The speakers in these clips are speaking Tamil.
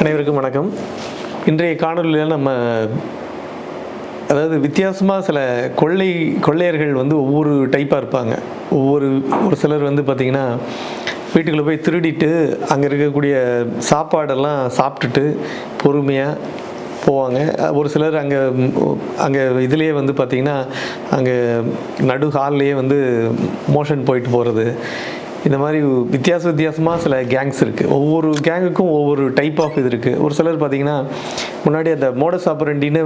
அனைவருக்கும் வணக்கம். இன்றைய காணொலியில் நம்ம வித்தியாசமாக சில கொள்ளையர்கள் ஒவ்வொரு டைப்பாக இருப்பாங்க. ஒரு சிலர் பார்த்திங்கன்னா வீட்டுக்குள்ளே போய் திருடிட்டு அங்கே இருக்கக்கூடிய சாப்பாடெல்லாம் சாப்பிட்டுட்டு பொறுமையாக போவாங்க. ஒரு சிலர் அங்கே இதுலேயே பார்த்திங்கன்னா அங்கே நடு ஹால்லேயே மோஷன் போயிட்டு போகிறது. இந்த மாதிரி வித்தியாசமாக சில கேங்ஸ் இருக்குது. ஒவ்வொரு கேங்குக்கும் ஒவ்வொரு டைப் ஆஃப் இது இருக்குது. ஒரு சிலர் பார்த்திங்கன்னா முன்னாடி அந்த மோடஸ் ஆப்பரண்டின்னு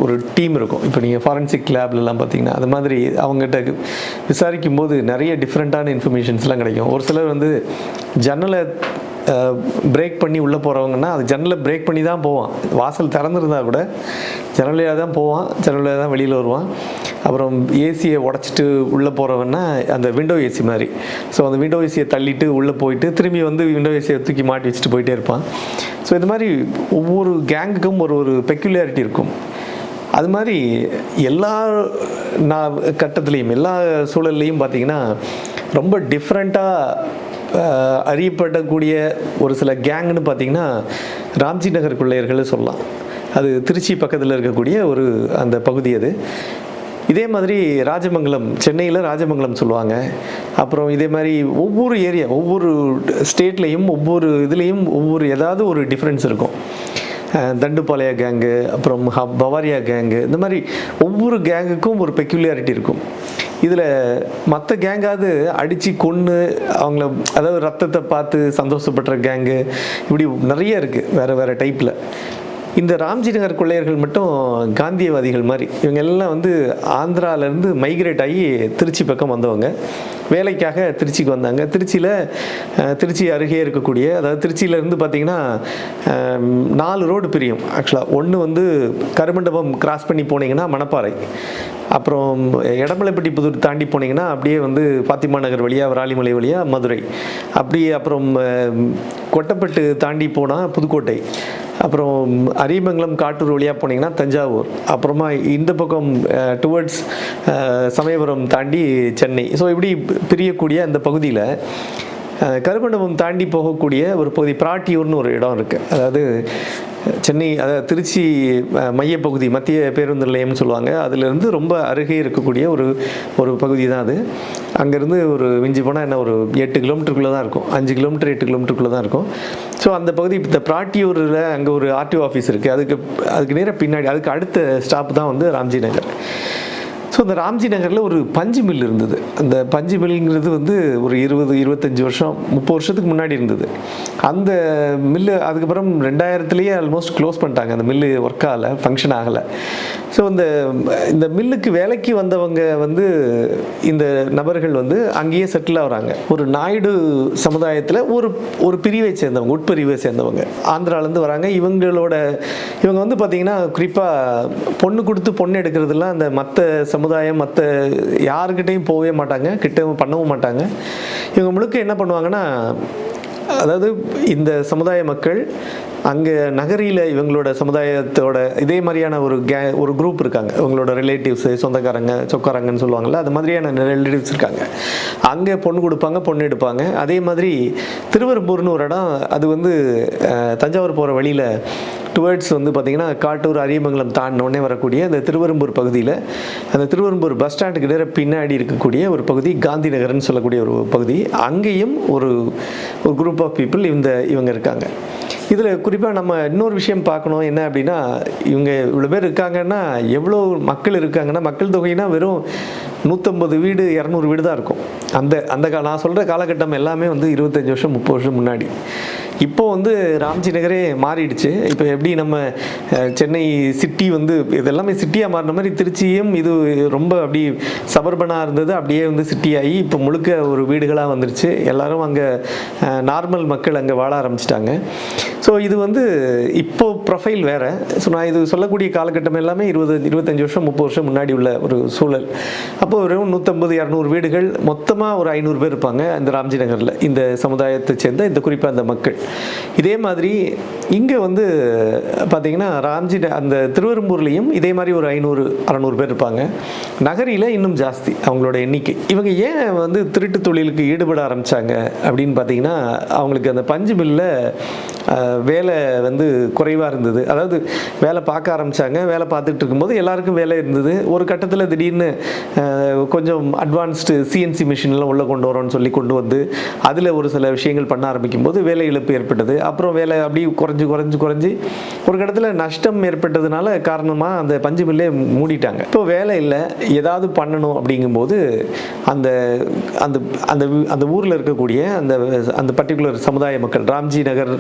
ஒரு டீம் இருக்கும். இப்போ நீங்கள் ஃபாரன்சிக் லேப்லலாம் பார்த்திங்கன்னா அது மாதிரி அவங்ககிட்ட விசாரிக்கும் போது நிறைய டிஃப்ரெண்ட்டான இன்ஃபர்மேஷன்ஸ்லாம் கிடைக்கும். ஒரு சிலர் ஜன்னலை பிரேக் பண்ணி உள்ளே போகிறவங்கன்னா அது ஜன்னலை பிரேக் பண்ணி தான் போவான். வாசல் திறந்துருந்தா கூட ஜன்னலையாக தான் போவான், ஜன்னலையாக தான் வெளியில் வருவான். அப்புறம் ஏசியை உடச்சிட்டு உள்ளே போகிறவன்னா அந்த விண்டோ ஏசி மாதிரி. ஸோ அந்த விண்டோ ஏசியை தள்ளிட்டு உள்ளே போயிட்டு திரும்பி விண்டோ ஏசியை தூக்கி மாட்டி வச்சுட்டு போயிட்டே இருப்பான். ஸோ இது மாதிரி ஒவ்வொரு கேங்குக்கும் ஒரு பெக்யூலியாரிட்டி இருக்கும். அது மாதிரி எல்லா கட்டத்துலேயும் எல்லா சூழல்லையும் பார்த்திங்கன்னா ரொம்ப டிஃப்ரெண்ட்டாக அறியப்படக்கூடிய ஒரு சில கேங்குன்னு பார்த்திங்கன்னா ராம்ஜி நகர் கொள்ளையர்கள் சொல்லலாம். அது திருச்சி பக்கத்தில் இருக்கக்கூடிய அந்த பகுதி. அது இதே மாதிரி ராஜமங்கலம், சென்னையில் ராஜமங்கலம் சொல்லுவாங்க. அப்புறம் இதே மாதிரி ஒவ்வொரு ஏரியா, ஒவ்வொரு ஸ்டேட்லேயும் ஒவ்வொரு இதுலேயும் ஏதாவது ஒரு டிஃப்ரென்ஸ் இருக்கும். தண்டுபாளைய கேங்கு, அப்புறம் பவாரியா கேங்கு, இந்த மாதிரி ஒவ்வொரு கேங்குக்கும் ஒரு பெக்யூலியாரிட்டி இருக்கும். இதில் மற்ற கேங்காவது அடித்து கொன்று அவங்கள ரத்தத்தை பார்த்து சந்தோஷப்படுற கேங்கு இப்படி நிறைய இருக்குது வேறு டைப்பில். இந்த ராம்ஜி நகர் கொள்ளையர்கள் மட்டும் காந்தியவாதிகள் மாதிரி. இவங்க எல்லாம் ஆந்திராவிலேருந்து மைக்ரேட் ஆகி திருச்சி பக்கம் வந்தவங்க. வேலைக்காக திருச்சிக்கு வந்தாங்க. திருச்சி அருகே இருக்கக்கூடிய, அதாவது திருச்சியிலேருந்து பார்த்திங்கன்னா 4 ரோடு பிரியும். ஆக்சுவலாக ஒன்று கருமண்டபம் கிராஸ் பண்ணி போனீங்கன்னா மணப்பாறை, அப்புறம் எடமலைப்பட்டி புதூர் தாண்டி போனீங்கன்னா அப்படியே பாத்திமா நகர் வழியாக விராலிமலை வழியாக மதுரை, அப்படியே அப்புறம் கொட்டப்பட்டு தாண்டி போனால் புதுக்கோட்டை, அப்புறம் அரியமங்கலம் காட்டூர் வழியாக போனீங்கன்னா தஞ்சாவூர், அப்புறமா இந்த பக்கம் டுவர்ட்ஸ் சமயபுரம் தாண்டி சென்னை. ஸோ இப்படி பிரியக்கூடிய அந்த பகுதியில் கருமண்டபம் தாண்டி போகக்கூடிய ஒரு பகுதி பிராட்டியூர்னு ஒரு இடம் இருக்குது. அதாவது சென்னை, அதாவது திருச்சி மையப்பகுதி, மத்திய பேருந்து நிலையம்னு சொல்லுவாங்க. அதுலேருந்து ரொம்ப அருகே இருக்கக்கூடிய ஒரு பகுதி தான் அது. அங்கேருந்து ஒரு மிஞ்சி போனால் என்ன ஒரு 8 கிலோமீட்டருக்குள்ளே தான் இருக்கும். 5 கிலோமீட்டர் 8 கிலோமீட்டருக்குள்ளே தான் இருக்கும். ஸோ அந்த பகுதி, இந்த பிராட்டியூரில் அங்கே ஒரு ஆர்டிஓ ஆஃபீஸ் இருக்குது. அதுக்கு நேராக பின்னாடி, அதுக்கு அடுத்த ஸ்டாப் தான் ராம்ஜி நகர். ஸோ அந்த ராம்ஜி நகரில் ஒரு பஞ்சு மில் இருந்தது. அந்த பஞ்சு மில்லுங்கிறது ஒரு 20-25 வருஷம் 30 வருஷத்துக்கு முன்னாடி இருந்தது. அந்த மில்லு அதுக்கப்புறம் 2000 ஆல்மோஸ்ட் க்ளோஸ் பண்ணிட்டாங்க. அந்த மில்லு ஒர்க் ஆகலை, ஃபங்க்ஷன் ஆகலை. ஸோ இந்த மில்லுக்கு வேலைக்கு வந்தவங்க இந்த நபர்கள் அங்கேயே செட்டில் ஆகிறாங்க. ஒரு நாயுடு சமுதாயத்தில் ஒரு பிரிவை சேர்ந்தவங்க, உட்பிரிவை சேர்ந்தவங்க ஆந்திராவிலேருந்து வராங்க. இவங்க பார்த்திங்கன்னா குறிப்பாக பொண்ணு கொடுத்து பொண்ணு எடுக்கிறதுலாம் அந்த மற்ற சமுதாயம், மற்ற யாருக்கிட்டையும் போகவே மாட்டாங்க, கிட்டவும் பண்ணவும் மாட்டாங்க. இவங்க முழுக்க என்ன பண்ணுவாங்கன்னா, அதாவது இந்த சமுதாய மக்கள் அங்கே நகரில் இவங்களோட சமுதாயத்தோட இதே மாதிரியான ஒரு குரூப் இருக்காங்க. இவங்களோட ரிலேட்டிவ்ஸு, சொந்தக்காரங்க, சொக்காரங்கன்னு சொல்லுவாங்கள்ல, அது மாதிரியான ரிலேட்டிவ்ஸ் இருக்காங்க. அங்கே பொண்ணு கொடுப்பாங்க, பொண்ணு எடுப்பாங்க. அதே மாதிரி திருவெரும்பூர்னு ஒரு இடம், அது தஞ்சாவூர் போகிற வழியில் டுவர்ட்ஸ் பார்த்திங்கன்னா காட்டூர் அரியமங்கலம் தாண்டினோடனே வரக்கூடிய அந்த திருவெரும்பூர் பகுதியில், அந்த திருவெரும்பூர் பஸ் ஸ்டாண்டுக்கு நேர பின்னாடி இருக்கக்கூடிய ஒரு பகுதி காந்தி நகர்னு சொல்லக்கூடிய ஒரு பகுதி. அங்கேயும் ஒரு குரூப் ஆஃப் பீப்புள் இவங்க இருக்காங்க. இதில் குறிப்பாக நம்ம இன்னொரு விஷயம் பார்க்கணும். என்ன அப்படின்னா, இவங்க இவ்வளோ பேர் இருக்காங்கன்னா எவ்வளோ மக்கள் இருக்காங்கன்னா, மக்கள் தொகைனா வெறும் 150 வீடு 200 வீடு தான் இருக்கும். நான் சொல்கிற காலகட்டம் எல்லாமே 25 வருஷம் 30 வருஷம் முன்னாடி. இப்போது ராம்ஜி நகரே மாறிடுச்சு. இப்போ எப்படி நம்ம சென்னை சிட்டி இதெல்லாமே சிட்டியாக மாறின மாதிரி திருச்சியும் இது ரொம்ப அப்படி சபர்பனாக இருந்தது, அப்படியே சிட்டியாகி இப்போ முழுக்க ஒரு வீடுகளாக வந்துருச்சு. எல்லோரும் அங்கே நார்மல் மக்கள் அங்கே வாழ ஆரம்பிச்சிட்டாங்க. ஸோ இது இப்போது ப்ரொஃபைல் வேறு. ஸோ நான் இது சொல்லக்கூடிய காலகட்டம் எல்லாமே 25 வருஷம் 30 வருஷம் முன்னாடி உள்ள ஒரு சூழல். அப்போது வெறும் 150-200 வீடுகள், மொத்தமாக ஒரு 500 பேர் இருப்பாங்க இந்த ராம்ஜி நகரில், இந்த சமுதாயத்தை சேர்ந்த இந்த குறிப்பாக அந்த மக்கள். இதே மாதிரி இங்கே பார்த்தீங்கன்னா அந்த திருவெரும்பூர்லேயும் இதே மாதிரி ஒரு 500-600 பேர் இருப்பாங்க. நகரில் இன்னும் ஜாஸ்தி அவங்களோட எண்ணிக்கை. இவங்க ஏன் திருட்டு தொழிலுக்கு ஈடுபட ஆரம்பித்தாங்க அப்படின்னு பார்த்தீங்கன்னா, அவங்களுக்கு அந்த பஞ்சு மில்லில் வேலை வந்து குறைவாக இருந்தது. அதாவது வேலை பார்க்க ஆரம்பித்தாங்க. வேலை பார்த்துட்டு இருக்கும்போது எல்லாருக்கும் வேலை இருந்தது. ஒரு கட்டத்தில் திடீர்னு கொஞ்சம் அட்வான்ஸ்டு சிஎன்சி மிஷின்லாம் உள்ளே கொண்டு வரோன்னு சொல்லி கொண்டு வந்து அதில் ஒரு சில விஷயங்கள் பண்ண ஆரம்பிக்கும் போது வேலை இழப்பு ஏற்பட்டது. அப்புறம் வேலை அப்படி குறைஞ்சி ஒரு கட்டத்தில் நஷ்டம் ஏற்பட்டதுனால காரணமாக அந்த பஞ்சு மில்லே மூடிட்டாங்க. இப்போ வேலை இல்லை, ஏதாவது பண்ணணும் அப்படிங்கும்போது அந்த அந்த அந்த அந்த ஊரில் இருக்கக்கூடிய அந்த அந்த பர்டிகுலர் சமுதாய மக்கள், ராம்ஜி நகர்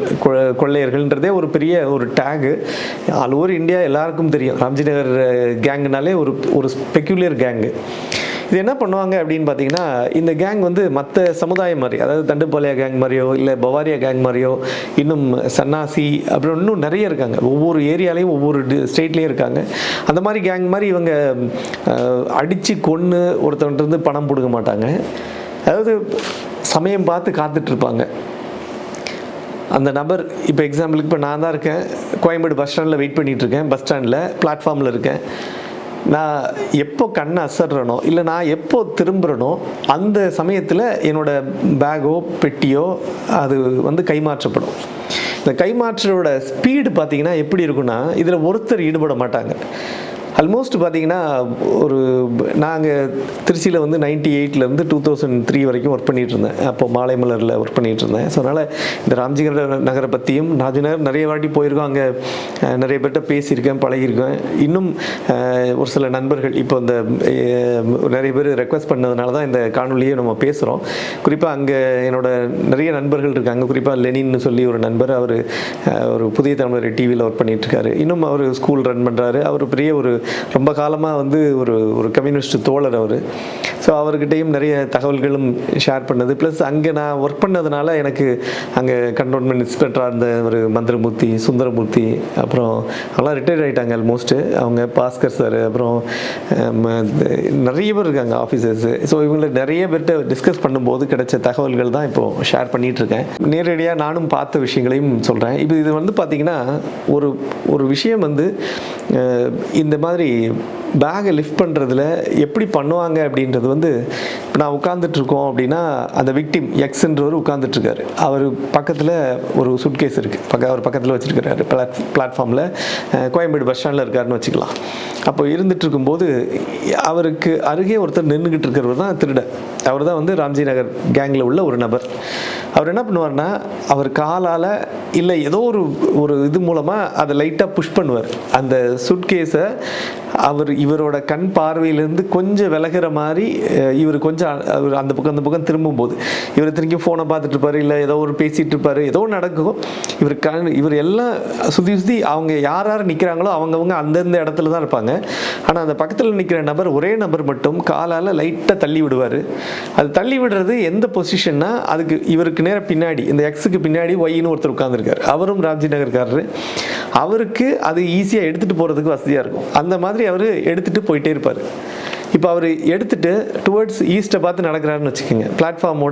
கொள்ளையர்கள்ன்றதே ஒரு பெரிய ஒரு டேகு. ஆல் ஓவர் இந்தியா எல்லாருக்கும் தெரியும். ராம்ஜி நகர் கேங்குனாலே ஒரு ஒரு பெக்யூலியர் கேங்கு. இது என்ன பண்ணுவாங்க அப்படின்னு பார்த்தீங்கன்னா, இந்த கேங் வந்து மற்ற சமுதாயம் மாதிரி, அதாவது தண்டுப்பாளையா கேங் மாதிரியோ இல்லை பவாரியா கேங் மாதிரியோ, இன்னும் சன்னாசி, அப்புறம் இன்னும் நிறைய இருக்காங்க. ஒவ்வொரு ஏரியாலையும் ஒவ்வொரு ஸ்டேட்லேயும் இருக்காங்க. அந்த மாதிரி கேங் மாதிரி இவங்க அடித்து கொன்று ஒருத்தவன்ட்டு பணம் பிடுங்க மாட்டாங்க. அதாவது சமயம் பார்த்து காத்துட்ருப்பாங்க. அந்த நபர் இப்போ எக்ஸாம்பிளுக்கு இப்போ நான் தான் இருக்கேன், கோயம்பேடு பஸ் ஸ்டாண்டில் வெயிட் பண்ணிகிட்ருக்கேன். பஸ் ஸ்டாண்டில் பிளாட்ஃபார்மில் இருக்கேன். நான் எப்போ கண்ணை அசர்றனோ இல்லை நான் எப்போ திரும்புகிறனோ அந்த சமயத்தில் என்னோடய பேக்கோ பெட்டியோ அது வந்து கைமாற்றப்படும். இந்த கைமாற்றோட ஸ்பீடு பார்த்திங்கன்னா எப்படி இருக்குன்னா, இதில் ஒருத்தர் ஈடுபட மாட்டாங்க. ஆல்மோஸ்ட் பார்த்தீங்கன்னா ஒரு நாங்கள் திருச்சியில் வந்து 98லேருந்து 2003 வரைக்கும் ஒர்க் பண்ணிகிட்டு இருந்தேன். அப்போது மாலை மலரில் ஒர்க் பண்ணிகிட்டு இருந்தேன். ஸோ அதனால் இந்த ராம்ஜி நகரை பற்றியும், ராம்ஜி நகர் நிறைய வாட்டி போயிருக்கோம். அங்கே நிறைய பேர்கிட்ட பேசியிருக்கேன், பழகியிருக்கேன். இன்னும் ஒரு சில நண்பர்கள் இப்போ இந்த நிறைய பேர் ரெக்வஸ்ட் பண்ணதுனால தான் இந்த காணொலியை நம்ம பேசுகிறோம். குறிப்பாக அங்கே என்னோட நிறைய நண்பர்கள் இருக்காங்க. குறிப்பாக லெனின்னு சொல்லி ஒரு நண்பர், அவர் ஒரு புதிய தலைமுறை டிவியில் ஒர்க் பண்ணிகிட்ருக்காரு. இன்னும் அவர் ஸ்கூல் ரன் பண்ணுறாரு. அவர் பெரிய ஒரு ரொம்ப காலமாக வந்து ஒரு ஒரு கம்யூனிஸ்ட் தோழர் அவர். ஸோ அவர்கிட்டையும் நிறைய தகவல்களும் ஷேர் பண்ணது. ப்ளஸ் அங்கே நான் ஒர்க் பண்ணதுனால எனக்கு அங்கே கண்டோன்மெண்ட் இன்ஸ்பெக்டராக இருந்த ஒரு மந்திரமூர்த்தி, சுந்தரமூர்த்தி, அப்புறம் அவங்களாம் ரிட்டையர்ட் ஆகிட்டாங்க ஆல்மோஸ்ட்டு. அவங்க பாஸ்கர் சார், அப்புறம் நிறைய பேர் இருக்காங்க ஆஃபீஸர்ஸு. ஸோ இவங்களை நிறைய பேர்கிட்ட டிஸ்கஸ் பண்ணும்போது கிடைச்ச தகவல்கள் தான் இப்போது ஷேர் பண்ணிகிட்ருக்கேன். நேரடியாக நானும் பார்த்த விஷயங்களையும் சொல்கிறேன். இப்போ இது வந்து பார்த்திங்கன்னா ஒரு விஷயம் வந்து இந்த மாதிரி பேகை லிஃப்ட் பண்ணுறதுல எப்படி பண்ணுவாங்க அப்படின்றது வந்து, இப்போ நான் உட்காந்துட்ருக்கோம் அப்படின்னா அந்த விக்டிம் எக்ஸ்ன்றவர் உட்காந்துட்ருக்காரு. அவர் பக்கத்தில் ஒரு சுட்கேஸ் இருக்குது, அவர் பக்கத்தில் வச்சுருக்கிறாரு. பிளாட்ஃபார்மில் கோயம்பேடு பஸ் ஸ்டாண்டில் இருக்காருன்னு வச்சுக்கலாம். அப்போ இருந்துட்டு இருக்கும்போது அவருக்கு அருகே ஒருத்தர் நின்றுக்கிட்டு இருக்கிறவர் தான் திருடன். அவர் தான் வந்து ராம்ஜி நகர் கேங்கில் உள்ள ஒரு நபர். அவர் என்ன பண்ணுவார்னா, அவர் காலால் இல்லை ஏதோ ஒரு இது மூலமாக அதை லைட்டாக புஷ் பண்ணுவார். அந்த சுட்கேஸை இவரோட கண் பார்வையிலேருந்து கொஞ்சம் விலகிற மாதிரி இவர் கொஞ்சம் அவர் அந்த பக்கம் திரும்பும்போது இவர் திரும்பி ஃபோனை பார்த்துட்டு இருப்பார், இல்லை ஏதோ ஒரு பேசிகிட்டு இருப்பார், ஏதோ நடக்கும். இவர் எல்லாம் சுற்றி அவங்க யார் நிற்கிறாங்களோ அவங்கவுங்க அந்தந்த இடத்துல தான் இருப்பாங்க. ஆனால் அந்த பக்கத்தில் நிற்கிற நபர், ஒரே நபர் மட்டும் காலால் லைட்டாக தள்ளி விடுவார். அது தள்ளி விடுறது எந்த பொசிஷன்னா, அதுக்கு இவருக்கு நேரம் பின்னாடி, இந்த எக்ஸுக்கு பின்னாடி ஒய்னு ஒருத்தர் உட்காந்துருக்காரு. அவரும் ராம்ஜி நகர்காரரு. அவருக்கு அது ஈஸியாக எடுத்துகிட்டு போகிறதுக்கு வசதியாக இருக்கும். அந்த மாதிரி அவர் எடுத்துகிட்டு போயிட்டே இருப்பார். இப்போ அவர் எடுத்துகிட்டு டுவர்ட்ஸ் ஈஸ்ட்டை பார்த்து நடக்கிறாருன்னு வச்சுக்கோங்க. பிளாட்ஃபார்ம்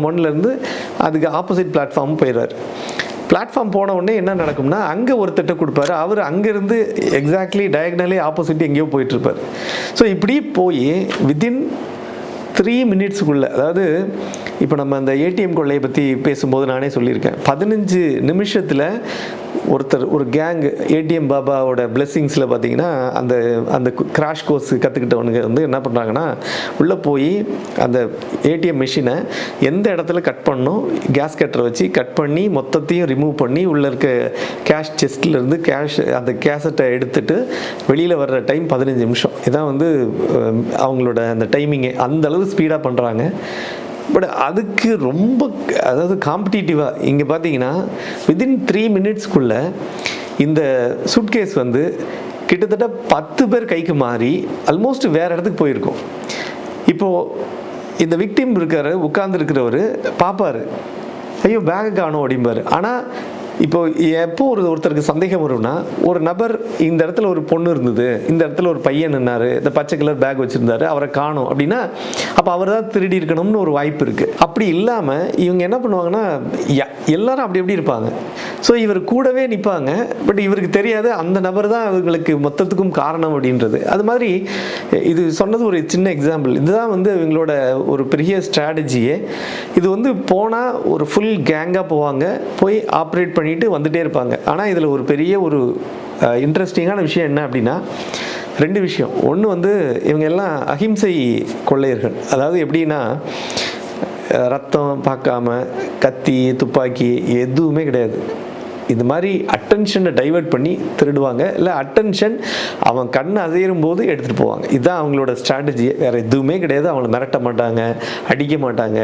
1லேருந்து அதுக்கு ஆப்போசிட் பிளாட்ஃபார்ம் போயிடுறாரு. பிளாட்ஃபார்ம் போன உடனே என்ன நடக்கும்னா, அங்கே ஒருத்தட்ட கொடுப்பாரு. அவர் அங்கேருந்து எக்ஸாக்ட்லி டயக்னலி ஆப்போசிட் எங்கேயோ போயிட்டுருப்பார். ஸோ இப்படி போய் வித்தின் 3 மினிட்ஸுக்குள்ளே, அதாவது இப்போ நம்ம அந்த ஏடிஎம் கொள்ளையை பற்றி பேசும்போது நானே சொல்லியிருக்கேன், 15 நிமிஷத்தில் ஒரு கேங் ஏடிஎம் பாபாவோட பிளெஸ்ஸிங்ஸில் பார்த்தீங்கன்னா அந்த அந்த கிராஷ் கோர்ஸ் கற்றுக்கிட்டவனுங்க வந்து என்ன பண்ணுறாங்கன்னா, உள்ளே போய் அந்த ஏடிஎம் மிஷினை எந்த இடத்துல கட் பண்ணணும், கேஸ் கட்டரை வச்சு கட் பண்ணி மொத்தத்தையும் ரிமூவ் பண்ணி உள்ளே இருக்க கேஷ் செஸ்ட்லேருந்து அந்த கேசட்டை எடுத்துகிட்டு வெளியில் வர்ற டைம் 15 நிமிஷம். இதான் வந்து அவங்களோட அந்த டைமிங்கே. அந்த அளவு ஸ்பீடாக பண்ணுறாங்க. பட் அதுக்கு ரொம்ப, அதாவது காம்படிட்டிவாக இங்கே பார்த்தீங்கன்னா வித்தின் 3 மினிட்ஸ்க்குள்ளே இந்த சூட்கேஸ் வந்து கிட்டத்தட்ட 10 பேர் கைக்கு மாறி ஆல்மோஸ்ட் வேறு இடத்துக்கு போயிருக்கோம். இப்போது இந்த விக்டிம் உட்கார்ந்துருக்கிறவர் பார்ப்பார், ஐயோ பேக்கை காணும் அப்படிம்பார். ஆனால் இப்போ எப்போ ஒருத்தருக்கு சந்தேகம் வரும்னா, ஒரு நபர் இந்த இடத்துல ஒரு பொண்ணு இருந்தது, இந்த இடத்துல ஒரு பையன் நின்னார், இந்த பச்சை கலர் பேக் வச்சுருந்தாரு, அவரை காணும் அப்படின்னா அப்போ அவர் தான் திருடி இருக்கணும்னு ஒரு வாய்ப்பு இருக்குது. அப்படி இல்லாமல் இவங்க என்ன பண்ணுவாங்கன்னா, எல்லாரும் அப்படி எப்படி இருப்பாங்க, ஸோ இவர் கூடவே நிற்பாங்க. பட் இவருக்கு தெரியாது அந்த நபர் தான் அவங்களுக்கு மொத்தத்துக்கும் காரணம் அப்படின்றது. அது மாதிரி இது சொன்னது ஒரு சின்ன எக்ஸாம்பிள். இதுதான் வந்து இவங்களோட ஒரு பெரிய ஸ்ட்ராட்டஜியே. இது வந்து போனால் ஒரு ஃபுல் கேங்காக போவாங்க, போய் ஆப்ரேட் பண்ணிட்டு வந்துட்டே இருப்பாங்க. ஆனால் இதில் ஒரு பெரிய ஒரு இன்ட்ரெஸ்டிங்கான விஷயம் என்ன அப்படின்னா, 2 விஷயம். ஒன்று வந்து இவங்க எல்லாம் அஹிம்சை கொள்ளையர்கள். அதாவது எப்படின்னா, ரத்தம் பார்க்காம கத்தி துப்பாக்கி எதுவுமே கிடையாது. இது மாதிரி அட்டென்ஷனை டைவெர்ட் பண்ணி திருடுவாங்க, இல்லை அட்டென்ஷன் அவன் கண் அசையும் போது எடுத்துகிட்டு போவாங்க. இதுதான் அவங்களோட ஸ்ட்ராட்டஜி. வேறு எதுவுமே கிடையாது. அவங்கள மிரட்ட மாட்டாங்க, அடிக்க மாட்டாங்க.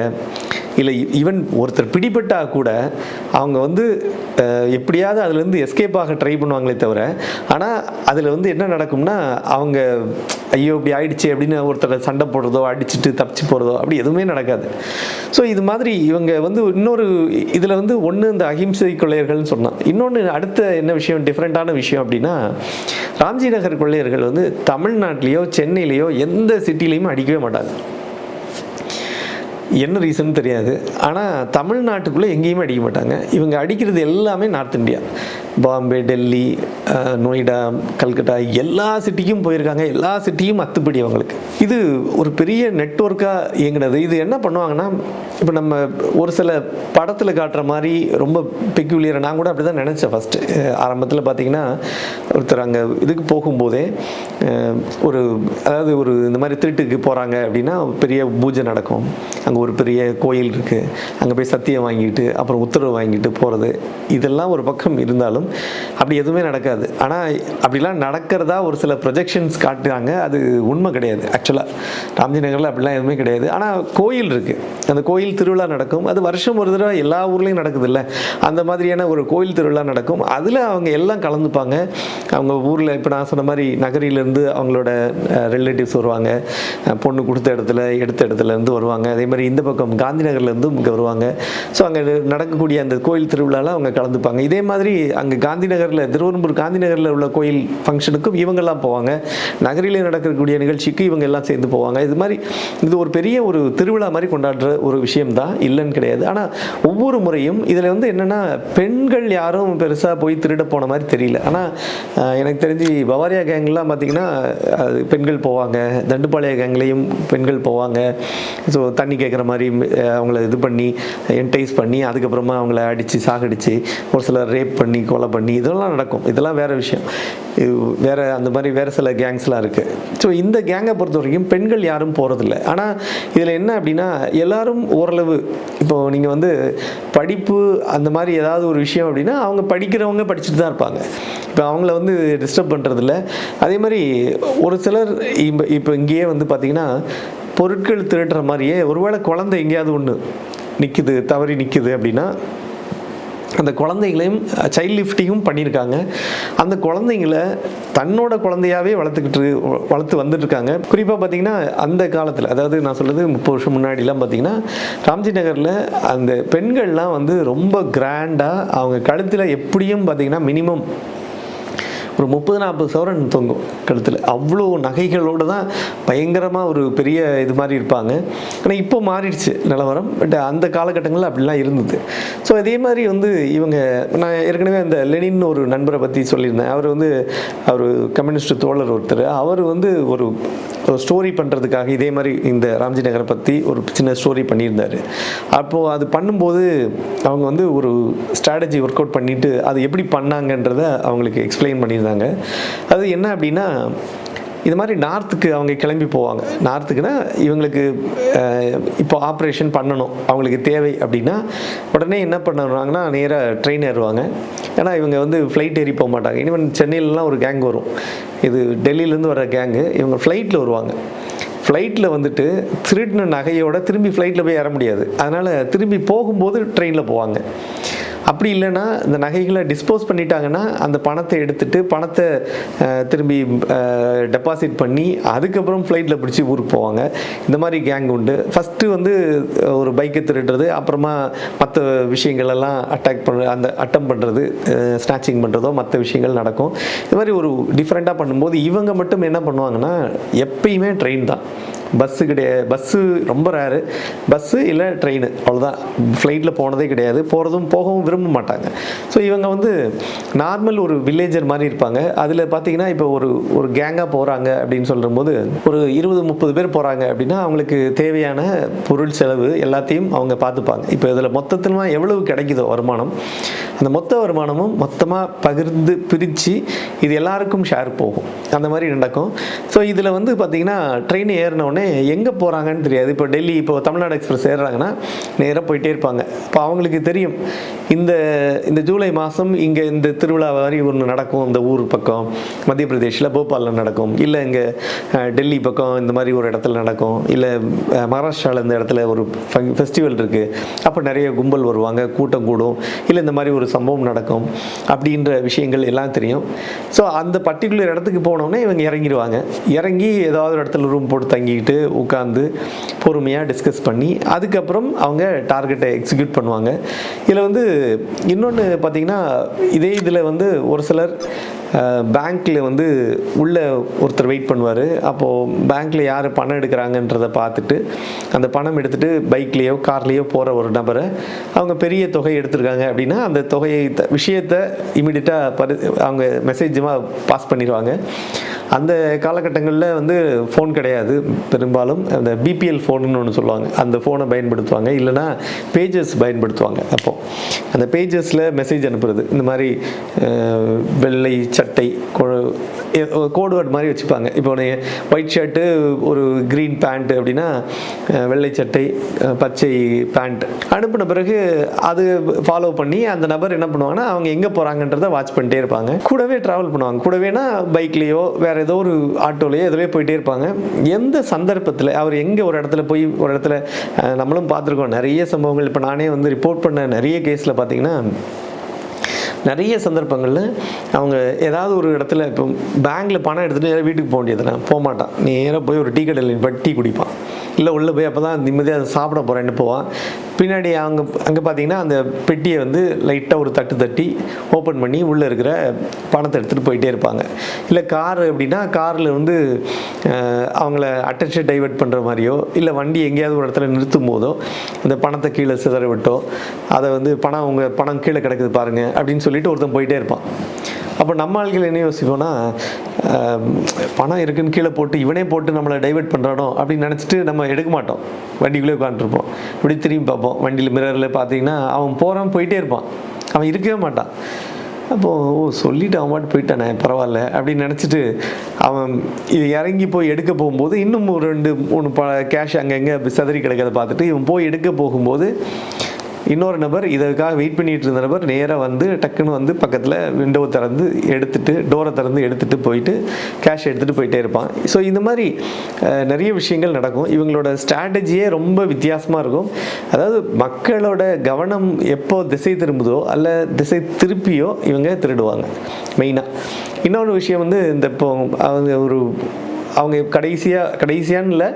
இல்லை ஈவன் ஒருத்தர் பிடிபட்டா கூட அவங்க வந்து எப்படியாவது அதுலேருந்து எஸ்கேப் ஆக ட்ரை பண்ணுவாங்களே தவிர, ஆனால் அதில் வந்து என்ன நடக்கும்னா, அவங்க ஐயோ இப்படி ஆயிடுச்சு அப்படின்னு ஒருத்தரை சண்டை போடுறதோ அடிச்சுட்டு தப்பிச்சு போகிறதோ அப்படி எதுவுமே நடக்காது. ஸோ இது மாதிரி இவங்க வந்து இன்னொரு இதில் வந்து ஒன்று இந்த அஹிம்சை கொள்ளையர்கள்னு சொன்னான். இன்னொன்று அடுத்த என்ன விஷயம், டிஃப்ரெண்ட்டான விஷயம் அப்படின்னா, ராம்ஜி நகர் கொள்ளையர்கள் வந்து தமிழ்நாட்டிலேயோ சென்னையிலேயோ எந்த சிட்டிலையும் அடிக்கவே மாட்டாங்க. என்ன ரீசன் தெரியாது. ஆனால் தமிழ்நாட்டுக்குள்ளே எங்கேயுமே அடிக்க மாட்டாங்க. இவங்க அடிக்கிறது எல்லாமே நார்த் இந்தியா, பாம்பே, டெல்லி, நொய்டா, கல்கட்டா எல்லா சிட்டிக்கும் போயிருக்காங்க. எல்லா சிட்டியும் அத்துப்படி அவங்களுக்கு. இது ஒரு பெரிய நெட்வொர்க்காக இயங்கினது. இது என்ன பண்ணுவாங்கன்னா, இப்போ நம்ம ஒரு சில படத்தில் காட்டுற மாதிரி ரொம்ப பெக்யூலியராக, நான் கூட அப்படி தான் நினச்சேன் ஃபஸ்ட்டு. ஆரம்பத்தில் பார்த்தீங்கன்னா, ஒருத்தர் அங்கே இதுக்கு போகும்போதே அதாவது ஒரு இந்த மாதிரி திருட்டுக்கு போகிறாங்க அப்படின்னா பெரிய பூஜை நடக்கும். அங்கே ஒரு பெரிய கோயில் இருக்குது, அங்கே போய் சத்தியம் வாங்கிட்டு அப்புறம் உத்தரவு வாங்கிட்டு போகிறது, இதெல்லாம் ஒரு பக்கம் இருந்தாலும் அப்படி எதுவுமே நடக்காது. ஆனால் அப்படிலாம் நடக்கிறதா ஒரு சில ப்ரொஜெக்ஷன்ஸ் காட்டுறாங்க. அது உண்மை கிடையாது. ஆக்சுவலாக ராம்ஜி நகரில் அப்படிலாம் எதுவுமே கிடையாது. ஆனால் கோயில் இருக்குது, அந்த கோயில் திருவிழா நடக்கும். அது வருஷம் ஒரு தடவை எல்லா ஊர்லேயும் நடக்குது இல்லை, அந்த மாதிரியான ஒரு கோயில் திருவிழா நடக்கும். அதில் அவங்க எல்லாம் கலந்துப்பாங்க. அவங்க ஊரில் இப்போ நான் சொன்ன மாதிரி நகரிலேருந்து அவங்களோட ரிலேட்டிவ்ஸ் வருவாங்க, பொண்ணு கொடுத்த இடத்துல எடுத்த இடத்துலேருந்து வருவாங்க. அதே மாதிரி இந்த பக்கம் காந்தி நகர்லேருந்து இங்கே வருவாங்க. ஸோ அங்கே நடக்கக்கூடிய அந்த கோயில் திருவிழாவில் அவங்க கலந்துப்பாங்க. இதே மாதிரி அங்கே காந்தி நகரில், திருவெரும்பூர் காந்தி நகரில் உள்ள கோயில் ஃபங்க்ஷனுக்கும் இவங்கெல்லாம் போவாங்க. நகரிலே நடக்கக்கூடிய நிகழ்ச்சிக்கு இவங்க எல்லாம் சேர்ந்து போவாங்க. இது மாதிரி இது ஒரு பெரிய ஒரு திருவிழா மாதிரி கொண்டாடுற ஒரு விஷயம்தான், இல்லைன்னு கிடையாது. ஆனால் ஒவ்வொரு முறையும் இதில் வந்து என்னென்னா, பெண்கள் யாரும் பெருசாக போய் திருட போன மாதிரி தெரியல. ஆனால் எனக்கு தெரிஞ்சு பவாரியா கேங்லாம் பார்த்திங்கன்னா பெண்கள் போவாங்க, தண்டுப்பாளைய கேங்லேயும் பெண்கள் போவாங்க. ஸோ தண்ணி கேட்குற மாதிரி அவங்கள இது பண்ணி என்டைஸ் பண்ணி அதுக்கப்புறமா அவங்கள அடித்து சாகடித்து ஒரு சிலர் ரேப் பண்ணி கொலை பண்ணி இதெல்லாம் நடக்கும். இதெல்லாம் வேறு விஷயம். வேறு அந்த மாதிரி வேறு சில கேங்ஸ்லாம் இருக்குது. ஸோ இந்த கேங்கை பொறுத்த வரைக்கும் பெண்கள் யாரும் போகிறதில்ல. ஆனால் இதில் என்ன அப்படின்னா, எல்லோரும் ஓரளவு, இப்போது நீங்கள் வந்து படிப்பு அந்த மாதிரி ஏதாவது ஒரு விஷயம் அப்படின்னா அவங்க படிக்கிறவங்க படிச்சுட்டு தான் இருப்பாங்க. இப்போ அவங்கள வந்து டிஸ்டர்ப் பண்ணுறதில்ல. அதே மாதிரி ஒரு சிலர் இப்போ இங்கேயே வந்து பார்த்திங்கன்னா பொருட்கள் திருடுற மாதிரியே, ஒருவேளை குழந்தை எங்கேயாவது ஒன்று நிற்குது, தவறி நிற்குது அப்படின்னா அந்த குழந்தைங்களையும் சைல்ட் லிஃப்டிங்கும் பண்ணியிருக்காங்க. அந்த குழந்தைங்கள தன்னோட குழந்தையாகவே வளர்த்து வந்துட்டுருக்காங்க. குறிப்பாக பார்த்திங்கன்னா அந்த காலத்தில், அதாவது நான் சொல்கிறது 30 வருஷம் முன்னாடிலாம் பார்த்திங்கன்னா, ராம்ஜி நகரில் அந்த பெண்கள்லாம் வந்து ரொம்ப கிராண்டாக அவங்க கழுத்தில் எப்படியும் பார்த்திங்கன்னா மினிமம் ஒரு 30-40 சவரன் தொங்கும் கழுத்தில். அவ்வளோ நகைகளோடு தான் பயங்கரமாக ஒரு பெரிய இது மாதிரி இருப்பாங்க. ஆனால் இப்போ மாறிடுச்சு நிலவரம். பட் அந்த காலகட்டங்களில் அப்படிலாம் இருந்தது. ஸோ அதே மாதிரி வந்து இவங்க, நான் ஏற்கனவே அந்த லெனின் ஒரு நண்பரை பற்றி சொல்லியிருந்தேன். அவர் வந்து அவர் கம்யூனிஸ்ட் தோழர் ஒருத்தர். அவர் வந்து ஒரு ஸ்டோரி பண்ணுறதுக்காக இதே மாதிரி இந்த ராம்ஜி நகரை பற்றி ஒரு சின்ன ஸ்டோரி பண்ணியிருந்தார். அப்போது அது பண்ணும்போது அவங்க வந்து ஒரு ஸ்ட்ராட்டஜி ஒர்க் அவுட் பண்ணிவிட்டு அது எப்படி பண்ணாங்கன்றதை அவங்களுக்கு எக்ஸ்பிளைன் பண்ணியிருந்தாங்க. அது என்ன அப்படின்னா, இது மாதிரி நார்த்துக்கு அவங்க கிளம்பி போவாங்க. நார்த்துக்குன்னா இவங்களுக்கு இப்போ ஆப்ரேஷன் பண்ணணும், அவங்களுக்கு தேவை அப்படின்னா உடனே என்ன பண்ணுறாங்கன்னா நேராக ட்ரெயின் ஏறுவாங்க. ஏன்னா இவங்க வந்து ஃப்ளைட் ஏறி போக மாட்டாங்க. ஈவன் சென்னையிலலாம் ஒரு கேங் வரும், இது டெல்லியிலேருந்து வர கேங்கு. இவங்க ஃப்ளைட்டில் வருவாங்க. ஃப்ளைட்டில் வந்துட்டு திருடின நகையோட திரும்பி ஃப்ளைட்டில் போய் ஏற முடியாது. அதனால் திரும்பி போகும்போது ட்ரெயினில் போவாங்க. அப்படி இல்லைன்னா இந்த நகைகளை டிஸ்போஸ் பண்ணிட்டாங்கன்னா அந்த பணத்தை எடுத்துகிட்டு பணத்தை திரும்பி டெபாசிட் பண்ணி அதுக்கப்புறம் ஃப்ளைட்டில் பிடிச்சி ஊருக்கு போவாங்க. இந்த மாதிரி கேங் உண்டு. ஃபஸ்ட்டு வந்து ஒரு பைக்கை திருடுறது, அப்புறமா மற்ற விஷயங்களெல்லாம் அட்டம் பண்ணுறது, ஸ்நாச்சிங் பண்ணுறதோ மற்ற விஷயங்கள் நடக்கும். இது மாதிரி ஒரு டிஃப்ரெண்ட்டாக பண்ணும்போது இவங்க மட்டும் என்ன பண்ணுவாங்கன்னா எப்பயுமே ட்ரெயின் தான். பஸ்ஸு கிடையாது, பஸ்ஸு ரொம்ப ரேரு, பஸ்ஸு இல்லை ட்ரெயின், அவ்வளோதான். ஃப்ளைட்டில் போனதே கிடையாது, போகவும் விரும்ப மாட்டாங்க. ஸோ இவங்க வந்து நார்மல் ஒரு வில்லேஜர் மாதிரி இருப்பாங்க. அதில் பார்த்தீங்கன்னா இப்போ ஒரு கேங்காக போகிறாங்க அப்படின்னு சொல்லும்போது ஒரு 20-30 பேர் போகிறாங்க அப்படின்னா அவங்களுக்கு தேவையான பொருள் செலவு எல்லாத்தையும் அவங்க பார்த்துப்பாங்க. இப்போ இதில் மொத்தத்தில் எவ்வளவு கிடைக்குதோ வருமானம், அந்த மொத்த வருமானமும் மொத்தமாக பகிர்ந்து பிரித்து இது எல்லாருக்கும் ஷேர் போகும். அந்த மாதிரி நடக்கும். ஸோ இதில் வந்து பார்த்திங்கன்னா ட்ரெயின் ஏறினோடனே எங்கே போகிறாங்கன்னு தெரியாது. இப்போ டெல்லி, இப்போ தமிழ்நாடு எக்ஸ்பிரஸ் ஏறுறாங்கன்னா நேராக போயிட்டே இருப்பாங்க. இப்போ அவங்களுக்கு தெரியும் இந்த ஜூலை மாதம் இங்கே இந்த திருவிழா மாதிரி ஒன்று நடக்கும், இந்த ஊர் பக்கம் மத்திய பிரதேஷில் போபாலில் நடக்கும், இல்லை இங்கே டெல்லி பக்கம் இந்த மாதிரி ஒரு இடத்துல நடக்கும், இல்லை மகாராஷ்டிராவில் இந்த இடத்துல ஒரு ஃபெஸ்டிவல் இருக்குது, அப்போ நிறைய கும்பல் வருவாங்க, கூட்டம் கூடும், இல்லை இந்த மாதிரி ஒரு சம்பவம் நடக்கும் அப்படின்ற விஷயங்கள் எல்லாம் தெரியும். ஸோ அந்த பர்டிகுலர் இடத்துக்கு போனோடனே இவங்க இறங்கிடுவாங்க. இறங்கி ஏதாவது ஒரு இடத்துல ரூம் போட்டு தங்கிக்கிட்டு உட்காந்து பொறுமையாக டிஸ்கஸ் பண்ணி அதுக்கப்புறம் அவங்க டார்கெட்டை எக்ஸிக்யூட் பண்ணுவாங்க. இதில் வந்து இன்னொன்று பார்த்திங்கன்னா, இதே இதில் வந்து ஒரு சிலர் பேங்க்கில் வந்து உள்ளே ஒருத்தர் வெயிட் பண்ணுவார். அப்போது பேங்க்கில் யார் பணம் எடுக்கிறாங்கன்றதை பார்த்துட்டு அந்த பணம் எடுத்துகிட்டு பைக்லேயோ கார்லேயோ போகிற ஒரு நபரை அவங்க பெரிய தொகை எடுத்திருக்காங்க அப்படின்னா அந்த தொகையை விஷயத்தை இமீடியட்டாக அவங்க மெசேஜமாக பாஸ் பண்ணிடுவாங்க. அந்த காலகட்டங்களில் வந்து ஃபோன் கிடையாது, பெரும்பாலும் அந்த பிபிஎல் ஃபோனுன்னு ஒன்று சொல்லுவாங்க, அந்த ஃபோனை பயன்படுத்துவாங்க, இல்லைனா பேஜஸ் பயன்படுத்துவாங்க. அப்போது அந்த பேஜஸில் மெசேஜ் அனுப்புறது, இந்த மாதிரி வெள்ளை சட்டை கோடுவேர்ட் மாதிரி வச்சுப்பாங்க. இப்போ ஒயிட் ஷர்ட்டு ஒரு க்ரீன் பேண்ட் அப்படின்னா வெள்ளை சட்டை பச்சை பேண்ட் அனுப்பின பிறகு அது ஃபாலோ பண்ணி அந்த நபர் என்ன பண்ணுவாங்கன்னா அவங்க எங்கே போகிறாங்கன்றதை வாட்ச் பண்ணிட்டே இருப்பாங்க. கூடவே ட்ராவல் பண்ணுவாங்க. கூடவேனா பைக்லேயோ வேறு ஏதோ ஒரு ஆட்டோலையோ எதுலேயோ போயிட்டே இருப்பாங்க. எந்த சந்தர்ப்பத்தில் அவர் எங்கே ஒரு இடத்துல போய் ஒரு இடத்துல நம்மளும் பார்த்துருக்கோம் நிறைய சம்பவங்கள். இப்போ நானே வந்து ரிப்போர்ட் பண்ண நிறைய கேஸில் பார்த்தீங்கன்னா நிறைய சந்தர்ப்பங்களில் அவங்க ஏதாவது ஒரு இடத்துல இப்போ பேங்க்கில் பணம் எடுத்துகிட்டு வீட்டுக்கு போக வேண்டியதுனா போக மாட்டான், நேராக போய் ஒரு டீ கடையில் போய் டீ குடிப்பான், இல்லை உள்ளே போய் அப்போ தான் நிம்மதியாக அதை சாப்பிட போகிறேன்னு போவான். பின்னாடி அங்கே பார்த்தீங்கன்னா அந்த பெட்டியை வந்து லைட்டாக ஒரு தட்டி ஓப்பன் பண்ணி உள்ளே இருக்கிற பணத்தை எடுத்துகிட்டு போயிட்டே இருப்பாங்க. இல்லை கார் அப்படின்னா காரில் வந்து அவங்கள அட்டென்ஷன் டைவெர்ட் பண்ணுற மாதிரியோ, இல்லை வண்டி எங்கேயாவது ஒரு இடத்துல நிறுத்தும் போதோ அந்த பணத்தை கீழே சிதற விட்டோ, அதை வந்து பணம் கீழே கிடக்குது பாருங்கள் அப்படின்னு சொல்லிட்டு ஒருத்தன் போயிட்டே இருப்பான். அப்போ நம்ம ஆட்கள் என்ன யோசிப்போம்னா, பணம் இருக்குன்னு கீழே போட்டு இவனே போட்டு நம்மளை டைவெர்ட் பண்ணுறானோ அப்படின்னு நினச்சிட்டு நம்ம எடுக்க மாட்டோம், வண்டிக்குள்ளே உட்காந்துருப்போம். இப்படி திரும்பி பார்ப்போம், வண்டியில் மிரரில் பார்த்தீங்கன்னா அவன் போயிட்டே இருப்பான், அவன் இருக்கவே மாட்டான். அப்போது சொல்லிவிட்டு அவன் பாட்டு போயிட்டானே பரவாயில்ல அப்படின்னு நினச்சிட்டு அவன் இது இறங்கி போய் எடுக்க போகும்போது இன்னும் ஒரு 2-3 கேஷ் அங்கங்கே சதறி கிடக்கிறத பார்த்துட்டு இவன் போய் எடுக்க போகும்போது இன்னொரு நபர் இதற்காக வெயிட் பண்ணிட்டு இருந்த நபர் நேராக வந்து டக்குன்னு வந்து பக்கத்தில் விண்டோவை திறந்து டோரை திறந்து எடுத்துகிட்டு போயிட்டு கேஷ் எடுத்துகிட்டு போயிட்டே இருப்பான். ஸோ இந்த மாதிரி நிறைய விஷயங்கள் நடக்கும். இவங்களோட ஸ்ட்ராட்டஜியே ரொம்ப வித்தியாசமாக இருக்கும். அதாவது மக்களோட கவனம் எப்போ திசை திரும்புதோ அல்ல திசை திருப்பியோ இவங்க திருடுவாங்க மெயினாக. இன்னொரு விஷயம் வந்து இந்த இப்போ அவங்க கடைசியான்னு இல்லை,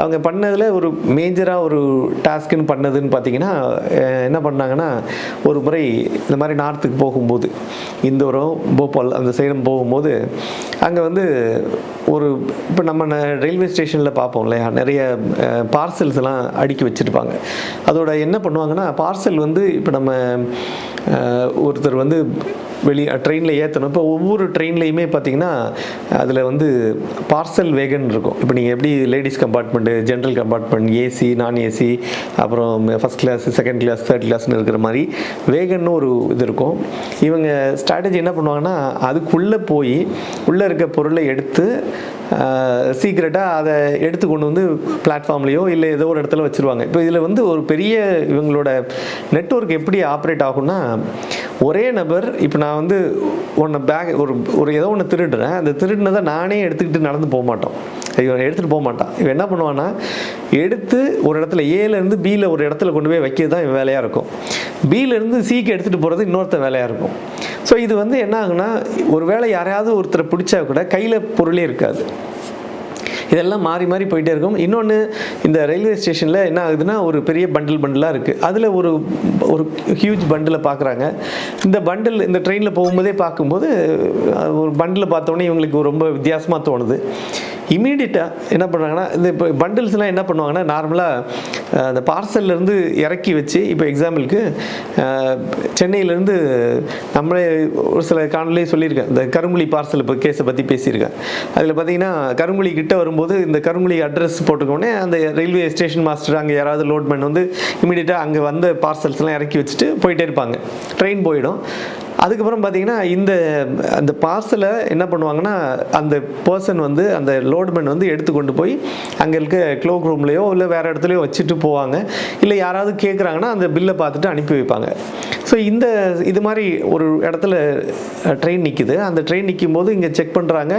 அவங்க பண்ணதில் ஒரு மேஜராக ஒரு டாஸ்க்குன்னு பண்ணதுன்னு பார்த்தீங்கன்னா என்ன பண்ணாங்கன்னா, ஒரு முறை இந்த மாதிரி நார்த்துக்கு போகும்போது இந்தோரம் போபால் அந்த சைடம் போகும்போது அங்கே வந்து இப்போ நம்ம ரயில்வே ஸ்டேஷனில் பார்ப்போம் இல்லையா, நிறைய பார்சல்ஸ் எல்லாம் அடுக்கி வச்சுருப்பாங்க. அதோட என்ன பண்ணுவாங்கன்னா பார்சல் வந்து இப்போ நம்ம ஒருத்தர் வந்து ட்ரெயினில் ஏற்றணும். இப்போ ஒவ்வொரு ட்ரெயின்லேயுமே பார்த்தீங்கன்னா அதில் வந்து பார்சல் வேகன் இருக்கும். இப்போ நீங்கள் எப்படி ladies compartment, general compartment, AC, non AC, அப்புறம் first class, second class, third கிளாஸ்னு இருக்கிற மாதிரி வேகன்னு ஒரு இது இருக்கும். இவங்க ஸ்ட்ராட்டஜி என்ன பண்ணுவாங்கன்னா அதுக்குள்ளே போய் உள்ளே இருக்க பொருளை எடுத்து சீக்ரெட்டாக அதை எடுத்து கொண்டு வந்து பிளாட்ஃபார்ம்லேயோ இல்லை ஏதோ ஒரு இடத்துல வச்சுருவாங்க. இப்போ இதில் வந்து ஒரு பெரிய இவங்களோட நெட்வொர்க் எப்படி ஆப்ரேட் ஆகும்னா, ஒரே நபர் இப்போ நான் வந்து ஏதோ ஒன்று திருடுறேன், அந்த திருடினதை நானே எடுத்துக்கிட்டு நடந்து போக மாட்டோம், இவன் எடுத்துகிட்டு போக மாட்டான். இவன் என்ன பண்ணுவான்னா எடுத்து ஒரு இடத்துல ஏலேருந்து பியில் ஒரு இடத்துல கொண்டு போய் வைக்கிறது தான் இவன் வேலையாக இருக்கும். பியிலேருந்து சிக்கு எடுத்துகிட்டு போகிறது இன்னொருத்த வேலையாக இருக்கும். ஸோ இது வந்து என்ன ஆகுனா, ஒரு வேளை யாரையாவது ஒருத்தரை பிடிச்சா கூட கையில் பொருளே இருக்காது. இதெல்லாம் மாறி மாறி போயிட்டே இருக்கும். இன்னொன்று, இந்த ரயில்வே ஸ்டேஷனில் என்ன ஆகுதுன்னா ஒரு பெரிய பண்டிலாக இருக்குது. அதில் ஒரு ஹியூஜ் பண்டிலை பார்க்குறாங்க. இந்த ட்ரெயினில் போகும்போதே பார்க்கும்போது ஒரு பண்டிலை பார்த்தோன்னே இவங்களுக்கு ரொம்ப வித்தியாசமாக தோணுது. இமீடியட்டாக என்ன பண்ணுறாங்கன்னா இந்த இப்போ பண்டில்ஸ்லாம் என்ன பண்ணுவாங்கன்னா நார்மலாக அந்த பார்சல்லேருந்து இறக்கி வச்சு இப்போ எக்ஸாம்பிளுக்கு சென்னையிலேருந்து நம்மளே ஒரு சில காணொலியே சொல்லியிருக்கேன், இந்த கருங்குழி பார்சல் இப்போ கேஸை பற்றி பேசியிருக்கேன். அதில் பார்த்தீங்கன்னா கருங்குழி கிட்ட வரும்போது இந்த கருங்குழி அட்ரஸ் போட்டுக்கோடனே அந்த ரயில்வே ஸ்டேஷன் மாஸ்டர் அங்கே யாராவது லோட்மேன் வந்து இமீடியட்டாக அங்கே வந்த பார்சல்ஸ்லாம் இறக்கி வச்சுட்டு போயிட்டே இருப்பாங்க, ட்ரெயின் போயிடும். அதுக்கப்புறம் பார்த்தீங்கன்னா அந்த பார்சலை என்ன பண்ணுவாங்கன்னா அந்த பர்சன் வந்து அந்த லோட்மேன் வந்து எடுத்து கொண்டு போய் அங்கே இருக்க க்ளோக் ரூம்லேயோ இல்லை வேறு இடத்துலையோ வச்சுட்டு போவாங்க. இல்லை யாராவது கேட்குறாங்கன்னா அந்த பில்லை பார்த்துட்டு அனுப்பி வைப்பாங்க. ஸோ இது மாதிரி ஒரு இடத்துல ட்ரெயின் நிற்கிது. அந்த ட்ரெயின் நிற்கும் போது இங்கே செக் பண்ணுறாங்க,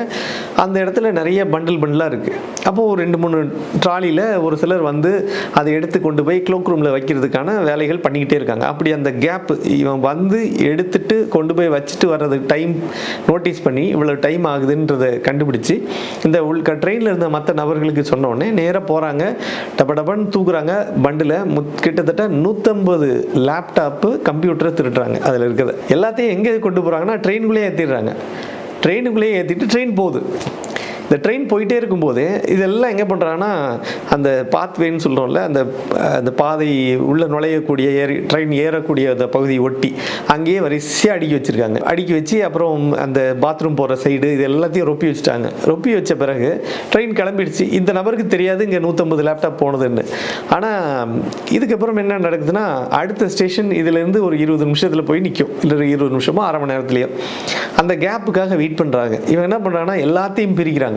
அந்த இடத்துல நிறைய பண்டிலாக இருக்குது. அப்போது ஒரு 2-3 ட்ராலியில் ஒரு சிலர் வந்து அதை எடுத்து கொண்டு போய் க்ளோக் ரூமில் வைக்கிறதுக்கான வேலைகள் பண்ணிக்கிட்டே இருக்காங்க. அப்படி அந்த கேப்பு இவன் வந்து எடுத்துட்டு கொண்டு போய் வச்சுட்டு வர்றதுக்கு டைம் நோட்டீஸ் பண்ணி இவ்வளோ டைம் ஆகுதுன்றதை கண்டுபிடிச்சி இந்த ட்ரெயினில் இருந்த மற்ற நபர்களுக்கு சொன்ன உடனே நேராக போகிறாங்க, டபன்னு தூக்குறாங்க பண்டில். கிட்டத்தட்ட 150 லேப்டாப்பு கம்ப்யூட்டரை திருடுறாங்க. அதில் இருக்கிறது எல்லாத்தையும் எங்கே கொண்டு போகிறாங்கன்னா ட்ரெயினுக்குள்ளேயே ஏற்றிடுறாங்க. ட்ரெயினுக்குள்ளேயே ஏற்றிட்டு ட்ரெயின் போகுது. இந்த ட்ரெயின் போயிட்டே இருக்கும்போது இதெல்லாம் எங்கே பண்ணுறாங்கன்னா அந்த பாத்வேன்னு சொல்கிறோம்ல, அந்த பாதை உள்ளே நுழையக்கூடிய ட்ரெயின் ஏறக்கூடிய அந்த பகுதியை ஒட்டி அங்கேயே வரிசையாக அடுக்கி வச்சுருக்காங்க. அடுக்கி வச்சு அப்புறம் அந்த பாத்ரூம் போகிற சைடு இது எல்லாத்தையும் ரொப்பி வச்சுட்டாங்க. ரொப்பி வச்ச பிறகு ட்ரெயின் கிளம்பிடுச்சு. இந்த நபருக்கு தெரியாது இங்கே 150 லேப்டாப் போனதுன்னு. ஆனால் இதுக்கப்புறம் என்ன நடக்குதுன்னா அடுத்த ஸ்டேஷன் இதுலேருந்து ஒரு 20 நிமிஷத்தில் போய் நிற்கும், இல்லை 20 நிமிஷமோ அரை மணி நேரத்துலையோ. அந்த கேப்புக்காக வெயிட் பண்ணுறாங்க. இவன் என்ன பண்ணுறாங்கன்னா எல்லாத்தையும் பிரிக்கிறாங்க.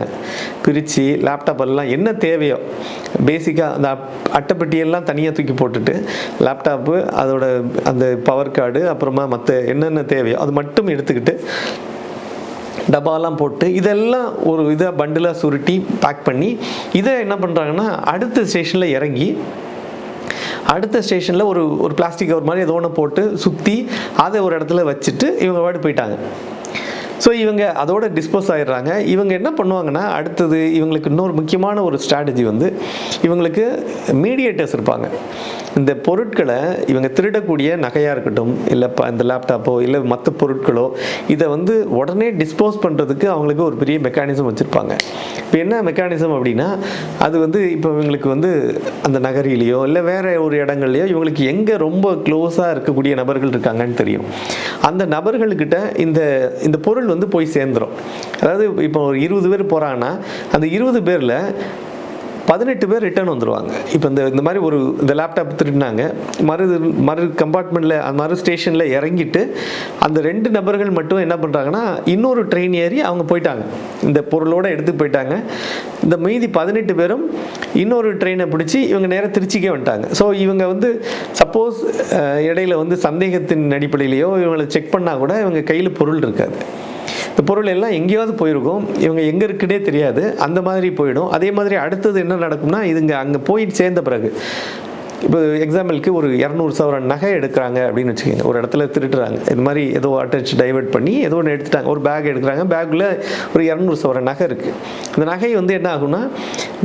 பிரித்து லேப்டாப் எல்லாம் என்ன தேவையோ பேசிக்காக அந்த அட்டைப்பெட்டியெல்லாம் தனியாக தூக்கி போட்டுட்டு லேப்டாப்பு அதோட அந்த பவர் கார்டு அப்புறமா மற்ற என்னென்ன தேவையோ அது மட்டும் எடுத்துக்கிட்டு டப்பாலாம் போட்டு இதெல்லாம் ஒரு இதாக பண்டிலாக சுருட்டி பேக் பண்ணி இதை என்ன பண்ணுறாங்கன்னா அடுத்த ஸ்டேஷனில் இறங்கி அடுத்த ஸ்டேஷனில் ஒரு பிளாஸ்டிக் கவர் மாதிரி ஏதோ ஒன்று போட்டு சுற்றி அதை ஒரு இடத்துல வச்சுட்டு இவங்க வாடி போயிட்டாங்க. ஸோ இவங்க அதோட டிஸ்போஸ் ஆகிடுறாங்க. இவங்க என்ன பண்ணுவாங்கன்னா அடுத்தது இவங்களுக்கு இன்னொரு முக்கியமான ஒரு ஸ்ட்ராட்டஜி வந்து இவங்களுக்கு மீடியேட்டர்ஸ் இருப்பாங்க. இந்த பொருட்களை இவங்க திருடக்கூடிய நகையாக இருக்கட்டும், இல்லை இந்த லேப்டாப்போ இல்லை மற்ற பொருட்களோ இதை வந்து உடனே டிஸ்போஸ் பண்ணுறதுக்கு அவங்களுக்கு ஒரு பெரிய மெக்கானிசம் வச்சுருப்பாங்க. இப்போ என்ன மெக்கானிசம் அப்படின்னா அது வந்து இப்போ இவங்களுக்கு வந்து அந்த நகரிலேயோ இல்லை வேறு ஒரு இடங்கள்லையோ இவங்களுக்கு எங்கே ரொம்ப க்ளோஸாக இருக்கக்கூடிய நபர்கள் இருக்காங்கன்னு தெரியும். அந்த நபர்கள்கிட்ட இந்த பொருள் வந்து போய் சேர்ந்துடும். அதாவது இப்போ ஒரு 20 பேர் போகிறாங்கன்னா அந்த 20 பேரில் 18 பேர் ரிட்டர்ன் வந்துடுவாங்க. இப்போ இந்த மாதிரி இந்த லேப்டாப் திருடினாங்க, மறு கம்பார்ட்மெண்ட்டில் மறு ஸ்டேஷனில் இறங்கிட்டு அந்த 2 நபர்கள் மட்டும் என்ன பண்ணுறாங்கன்னா இன்னொரு ட்ரெயின் ஏறி அவங்க போயிட்டாங்க, இந்த பொருளோடு எடுத்து போயிட்டாங்க. இந்த மீதி 18 பேரும் இன்னொரு ட்ரெயினை பிடிச்சி இவங்க நேராக திருச்சிக்கே வந்துட்டாங்க. ஸோ இவங்க வந்து சப்போஸ் இடையில வந்து சந்தேகத்தின் அடிப்படையிலையோ இவங்களை செக் பண்ணால் கூட இவங்க கையில் பொருள் இருக்காது. இந்த பொருள் எல்லாம் எங்கேயாவது போயிருக்கும், இவங்க எங்கே இருக்குன்னே தெரியாது, அந்த மாதிரி போயிடும். அதே மாதிரி அடுத்தது என்ன நடக்கும்னா இதுங்க அங்கே போய் சேர்ந்த பிறகு இப்போ எக்ஸாம்பிளுக்கு ஒரு 200 சவரன் நகை எடுக்கிறாங்க அப்படின்னு வச்சுக்கோங்க. ஒரு இடத்துல திருட்டுறாங்க, இது மாதிரி ஏதோ அட்டாச் டைவர்ட் பண்ணி ஏதோ ஒன்று எடுத்துட்டாங்க. ஒரு பேக் எடுக்கிறாங்க, பேக்கில் ஒரு 200 சவரன் நகை இருக்குது. அந்த நகை வந்து என்ன ஆகும்னா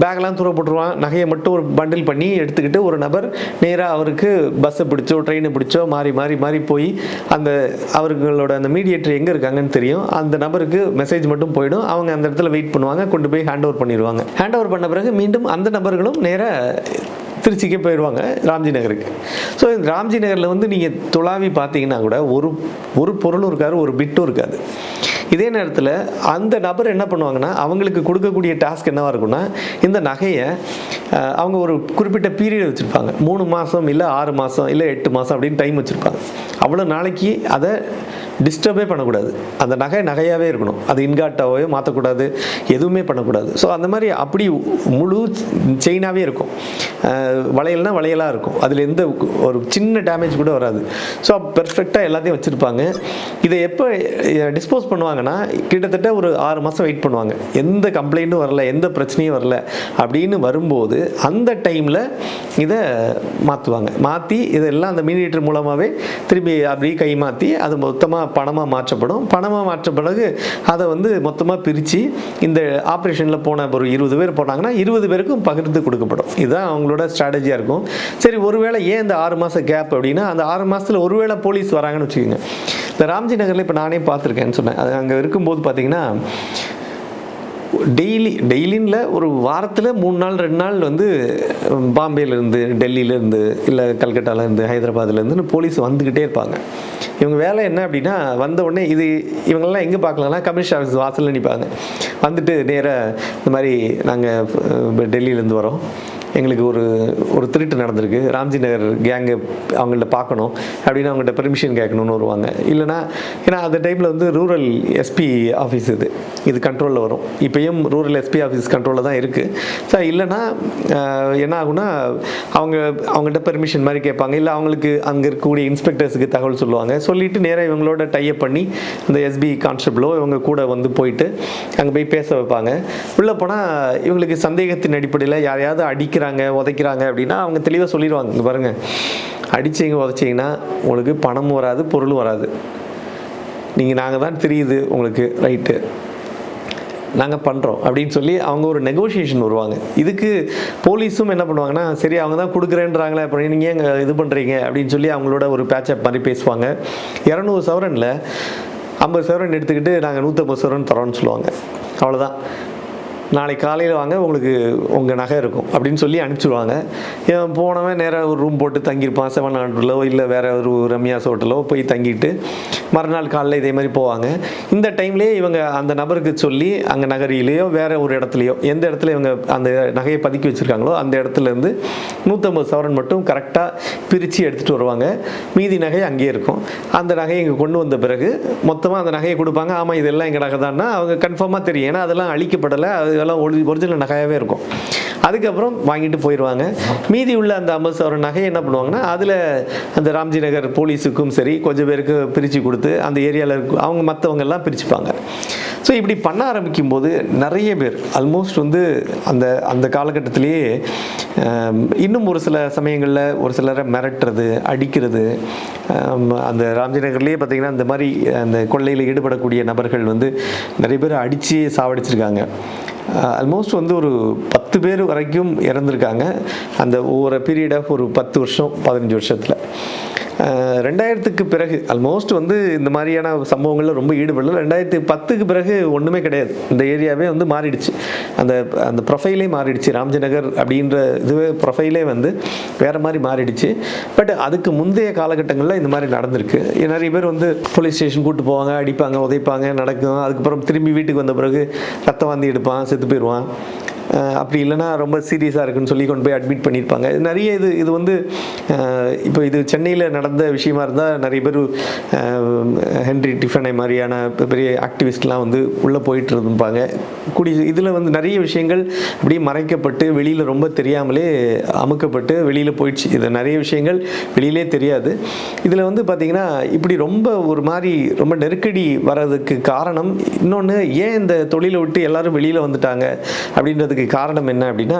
பேக்கெலாம் தூர போட்டுருவான், நகையை மட்டும் ஒரு பண்டில் பண்ணி எடுத்துக்கிட்டு ஒரு நபர் நேராக அவருக்கு பஸ்ஸை பிடிச்சோ ட்ரெயினை பிடிச்சோ மாறி போய் அவர்களோட அந்த மீடியேட்டர் எங்கே இருக்காங்கன்னு தெரியும். அந்த நபருக்கு மெசேஜ் மட்டும் போயிடும், அவங்க அந்த இடத்துல வெயிட் பண்ணுவாங்க, கொண்டு போய் ஹேண்ட் ஓவர் பண்ணிடுவாங்க. ஹேண்ட் ஓவர் பண்ண பிறகு மீண்டும் அந்த நபர்களும் நேராக திருச்சிக்கே போயிடுவாங்க, ராம்ஜி நகருக்கு. ஸோ இந்த ராம்ஜி நகரில் வந்து நீங்கள் துளாவி பார்த்தீங்கன்னா கூட ஒரு பொருளும் இருக்காது, ஒரு பிட்டும் இருக்காது. இதே நேரத்தில் அந்த நபர் என்ன பண்ணுவாங்கன்னா அவங்களுக்கு கொடுக்கக்கூடிய டாஸ்க் என்னவாக இருக்குன்னா இந்த நகையை அவங்க ஒரு குறிப்பிட்ட பீரியட் வச்சுருப்பாங்க. 3 மாதம் இல்லை 6 மாதம் இல்லை 8 மாதம் அப்படின்னு டைம் வச்சுருப்பாங்க. அவ்வளோ நாளைக்கு அதை டிஸ்டர்பே பண்ணக்கூடாது, அந்த நகையாகவே இருக்கணும், அது இன்காட்டாவே மாற்றக்கூடாது, எதுவுமே பண்ணக்கூடாது. ஸோ அந்த மாதிரி அப்படி முழு செயினாகவே இருக்கும், வளையல்னா வளையலாக இருக்கும், அதில் எந்த ஒரு சின்ன டேமேஜ் கூட வராது. ஸோ பெர்ஃபெக்டாக எல்லாத்தையும் வச்சுருப்பாங்க. இதை எப்போ டிஸ்போஸ் பண்ணுவாங்கன்னா கிட்டத்தட்ட ஒரு 6 மாதம் வெயிட் பண்ணுவாங்க, எந்த கம்ப்ளைண்ட்டும் வரல, எந்த பிரச்சனையும் வரல அப்படின்னு வரும்போது அந்த டைமில் இதை மாற்றுவாங்க. மாற்றி இதெல்லாம் அந்த மீடியேட்டர் மூலமாகவே திரும்பி அப்படி கை மாற்றி அது மொத்தமாக பணமாக மாற்றப்படும். பணமாக மாற்ற பிறகு அதை வந்து மொத்தமாக பிரித்து இந்த ஆப்ரேஷனில் போன ஒரு 20 பேர் போனாங்கன்னா 20 பேருக்கும் பகிர்ந்து கொடுக்கப்படும். இதுதான் அவங்களோட ஸ்ட்ராட்டஜியாக இருக்கும். சரி, ஒருவேளை ஏன் இந்த 6 மாதம் கேப் அப்படின்னா அந்த 6 மாதத்தில் ஒருவேளை போலீஸ் வராங்கன்னு வச்சுக்கோங்க. இந்த ராம்ஜி நகரில் இப்போ நானே பார்த்துருக்கேன்னு சொன்னேன், அது அங்கே இருக்கும்போது பார்த்தீங்கன்னா டெய்லின்ல ஒரு வாரத்தில் 3 நாள் 2 நாள் வந்து பாம்பேலேருந்து, டெல்லியிலேருந்து, இல்லை கல்கட்டாலேருந்து, ஹைதராபாத்லேருந்து போலீஸ் வந்துக்கிட்டே இருப்பாங்க. இவங்க வேலை என்ன அப்படின்னா, வந்த உடனே இவங்கெல்லாம் எங்கே பார்க்கலாம்னா கமிஷன் ஆஃபீஸ் வாசலில் நிற்பாங்க. வந்துட்டு நேராக இந்த மாதிரி நாங்கள் டெல்லியிலேருந்து வரோம், எங்களுக்கு ஒரு திருட்டு நடந்திருக்கு, ராம்ஜி நகர் கேங்கை அவங்கள்ட்ட பார்க்கணும் அப்படின்னு அவங்கள்ட்ட பெர்மிஷன் கேட்கணும்னு வருவாங்க. இல்லைனா ஏன்னா அந்த டைமில் வந்து ரூரல் எஸ்பி ஆஃபீஸ் இது கண்ட்ரோலில் வரும். இப்போயும் ரூரல் எஸ்பி ஆஃபீஸ் கண்ட்ரோலில் தான் இருக்குது. ஸோ இல்லைனா என்ன ஆகுனா அவங்கள்ட்ட பெர்மிஷன் மாதிரி கேட்பாங்க. இல்லை அவங்களுக்கு அங்கே இருக்கக்கூடிய இன்ஸ்பெக்டர்ஸுக்கு தகவல் சொல்லுவாங்க. சொல்லிவிட்டு நேராக இவங்களோட டைப் பண்ணி இந்த எஸ்பி கான்ஸ்டபிளோ இவங்க கூட வந்து போயிட்டு அங்கே போய் பேச வைப்பாங்க. உள்ளே போனால் இவங்களுக்கு சந்தேகத்தின் அடிப்படையில் யாரையாவது அடிக்கிறாங்க, உதைக்கிறாங்க அப்படின்னா அவங்க தெளிவாக சொல்லிடுவாங்க, இங்கே பாருங்கள், அடிச்சிங்க உதைச்சிங்கன்னா உங்களுக்கு பணமும் வராது, பொருளும் வராது, நாங்கள் தான் தெரியுது உங்களுக்கு, ரைட்டு, நாங்கள் பண்ணுறோம் அப்படின்னு சொல்லி அவங்க ஒரு நெகோஷியேஷன் வருவாங்க. இதுக்கு போலீஸும் என்ன பண்ணுவாங்கன்னா, சரி அவங்க தான் கொடுக்குறேன்றாங்களே, அப்புறம் நீங்கள் ஏங்க இது பண்ணுறீங்க அப்படின்னு சொல்லி அவங்களோட ஒரு பேட்சப் மாதிரி பேசுவாங்க. 200 சவரனில் 50 சவரன் எடுத்துக்கிட்டு நாங்கள் 150 சவரன் தரோன்னு சொல்லுவாங்க. அவ்வளோதான், நாளைக்கு காலையில் வாங்க, உங்களுக்கு உங்கள் நகை இருக்கும் அப்படின்னு சொல்லி அனுப்பிச்சிடுவாங்க. போனவன் நேராக ஒரு ரூம் போட்டு தங்கியிருப்பான். 700 இல்லை வேறு ஒரு ரம்யாஸ் ஹோட்டலோ போய் தங்கிட்டு மறுநாள் காலையில் இதே மாதிரி போவாங்க. இந்த டைம்லேயே இவங்க அந்த நபருக்கு சொல்லி அங்கே நகரிலேயோ வேறு ஒரு இடத்துலையோ எந்த இடத்துல இவங்க அந்த நகையை பதுக்கி வச்சுருக்காங்களோ அந்த இடத்துலேருந்து 150 சவரன் மட்டும் கரெக்டாக பிரித்து எடுத்துகிட்டு வருவாங்க. மீதி நகை அங்கேயே இருக்கும். அந்த நகையை இங்கே கொண்டு வந்த பிறகு மொத்தமாக அந்த நகையை கொடுப்பாங்க. ஆமாம், இதெல்லாம் எங்கள் நகை தான்னா அவங்க கன்ஃபார்மாக தெரியும். ஏன்னா அதெல்லாம் அழிக்கப்படலை, அதெல்லாம் ஒரிஜினல் நகையாகவே இருக்கும். அதுக்கப்புறம் வாங்கிட்டு போயிடுவாங்க. மீதி உள்ள அந்த 50 சவரன் நகையை என்ன பண்ணுவாங்கன்னா, அதில் அந்த ராம்ஜி நகர் போலீஸுக்கும் சரி கொஞ்சம் பேருக்கு பிரித்து கொடுத்து அந்த ஏரியாவில் அவங்க மற்றவங்கெல்லாம் பிரிச்சுப்பாங்க. ஸோ இப்படி பண்ண ஆரம்பிக்கும் போது நிறைய பேர் ஆல்மோஸ்ட் வந்து அந்த காலகட்டத்திலேயே இன்னும் ஒரு சில சமயங்களில் ஒரு சிலரை மிரட்டுறது, அடிக்கிறது, அந்த ராம்ஜி நகர்லேயே பார்த்திங்கன்னா இந்த மாதிரி அந்த கொள்ளையில் ஈடுபடக்கூடிய நபர்கள் வந்து நிறைய பேர் அடித்து சாவடிச்சிருக்காங்க. ஆல்மோஸ்ட் வந்து ஒரு 10 பேர் வரைக்கும் இறந்துருக்காங்க அந்த ஒவ்வொரு பீரியட் ஆஃப் ஒரு 10 வருஷம் 15 வருஷத்தில். 2000க்கு பிறகு ஆல்மோஸ்ட் வந்து இந்த மாதிரியான சம்பவங்களில் ரொம்ப ஈடுபடல. 2010க்கு பிறகு ஒன்றுமே கிடையாது. இந்த ஏரியாவே வந்து மாறிடுச்சு, அந்த ப்ரொஃபைலே மாறிடுச்சு. ராம்ஜி நகர் அப்படின்ற இதுவே ப்ரொஃபைலே வந்து வேறு மாதிரி மாறிடுச்சு. பட் அதுக்கு முந்தைய காலகட்டங்களில் இந்த மாதிரி நடந்திருக்கு. நிறைய பேர் வந்து போலீஸ் ஸ்டேஷன் கூப்பிட்டு போவாங்க, அடிப்பாங்க, உதைப்பாங்க, நடக்கும். அதுக்கப்புறம் திரும்பி வீட்டுக்கு வந்த பிறகு ரத்த வாந்தி எடுப்பான், செத்து போயிடுவான். அப்படி இல்லைனா ரொம்ப சீரியஸாக இருக்குன்னு சொல்லி கொண்டு போய் அட்மிட் பண்ணியிருப்பாங்க. நிறைய இது வந்து இப்போ இது சென்னையில் நடந்த விஷயமா இருந்தால் நிறைய பேர் ஹென்ரி டிஃபனை மாதிரியான பெரிய ஆக்டிவிஸ்ட்லாம் வந்து உள்ளே போயிட்டு இருப்பாங்க. இதில் வந்து நிறைய விஷயங்கள் அப்படியே மறைக்கப்பட்டு வெளியில் ரொம்ப தெரியாமலே அமுக்கப்பட்டு வெளியில் போயிடுச்சு. இது நிறைய விஷயங்கள் வெளியிலே தெரியாது. இதில் வந்து பார்த்திங்கன்னா இப்படி ரொம்ப ஒரு மாதிரி ரொம்ப நெருக்கடி வர்றதுக்கு காரணம் இன்னொன்று, ஏன் இந்த தொழிலை விட்டு எல்லோரும் வெளியில் வந்துட்டாங்க அப்படின்றதுக்கு காரணம் என்ன அப்படின்னா,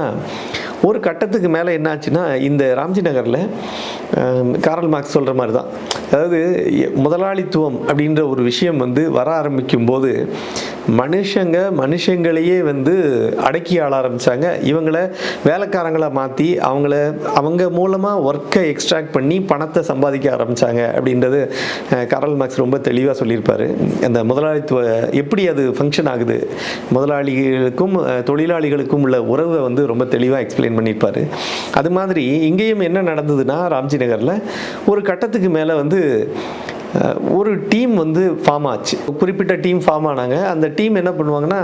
ஒரு கட்டத்துக்கு மேலே என்னாச்சுன்னா, இந்த ராம்ஜி நகரில் காரல் மார்க்ஸ் சொல்கிற மாதிரி தான், அதாவது முதலாளித்துவம் அப்படின்ற ஒரு விஷயம் வந்து வர ஆரம்பிக்கும் போது மனுஷங்களையே வந்து அடக்கி ஆள ஆரம்பித்தாங்க. இவங்களை வேலைக்காரங்களை மாற்றி அவங்க மூலமாக ஒர்க்கை எக்ஸ்ட்ராக்ட் பண்ணி பணத்தை சம்பாதிக்க ஆரம்பித்தாங்க அப்படின்றது காரல் மார்க்ஸ் ரொம்ப தெளிவாக சொல்லியிருப்பார். அந்த முதலாளித்துவ எப்படி அது ஃபங்க்ஷன் ஆகுது, முதலாளிகளுக்கும் தொழிலாளிகளுக்கும் உள்ள உறவை வந்து ரொம்ப தெளிவாக எக்ஸ்பிளைன் பண்ணியிருப்பார். அது மாதிரி இங்கேயும் என்ன நடந்ததுன்னா, ராம்ஜி நகரில் ஒரு கட்டத்துக்கு மேலே வந்து ஒரு டீம் வந்து ஃபார்ம் ஆச்சு. குறிப்பிட்ட டீம் ஃபார்ம் ஆனாங்க. அந்த டீம் என்ன பண்ணுவாங்கன்னா,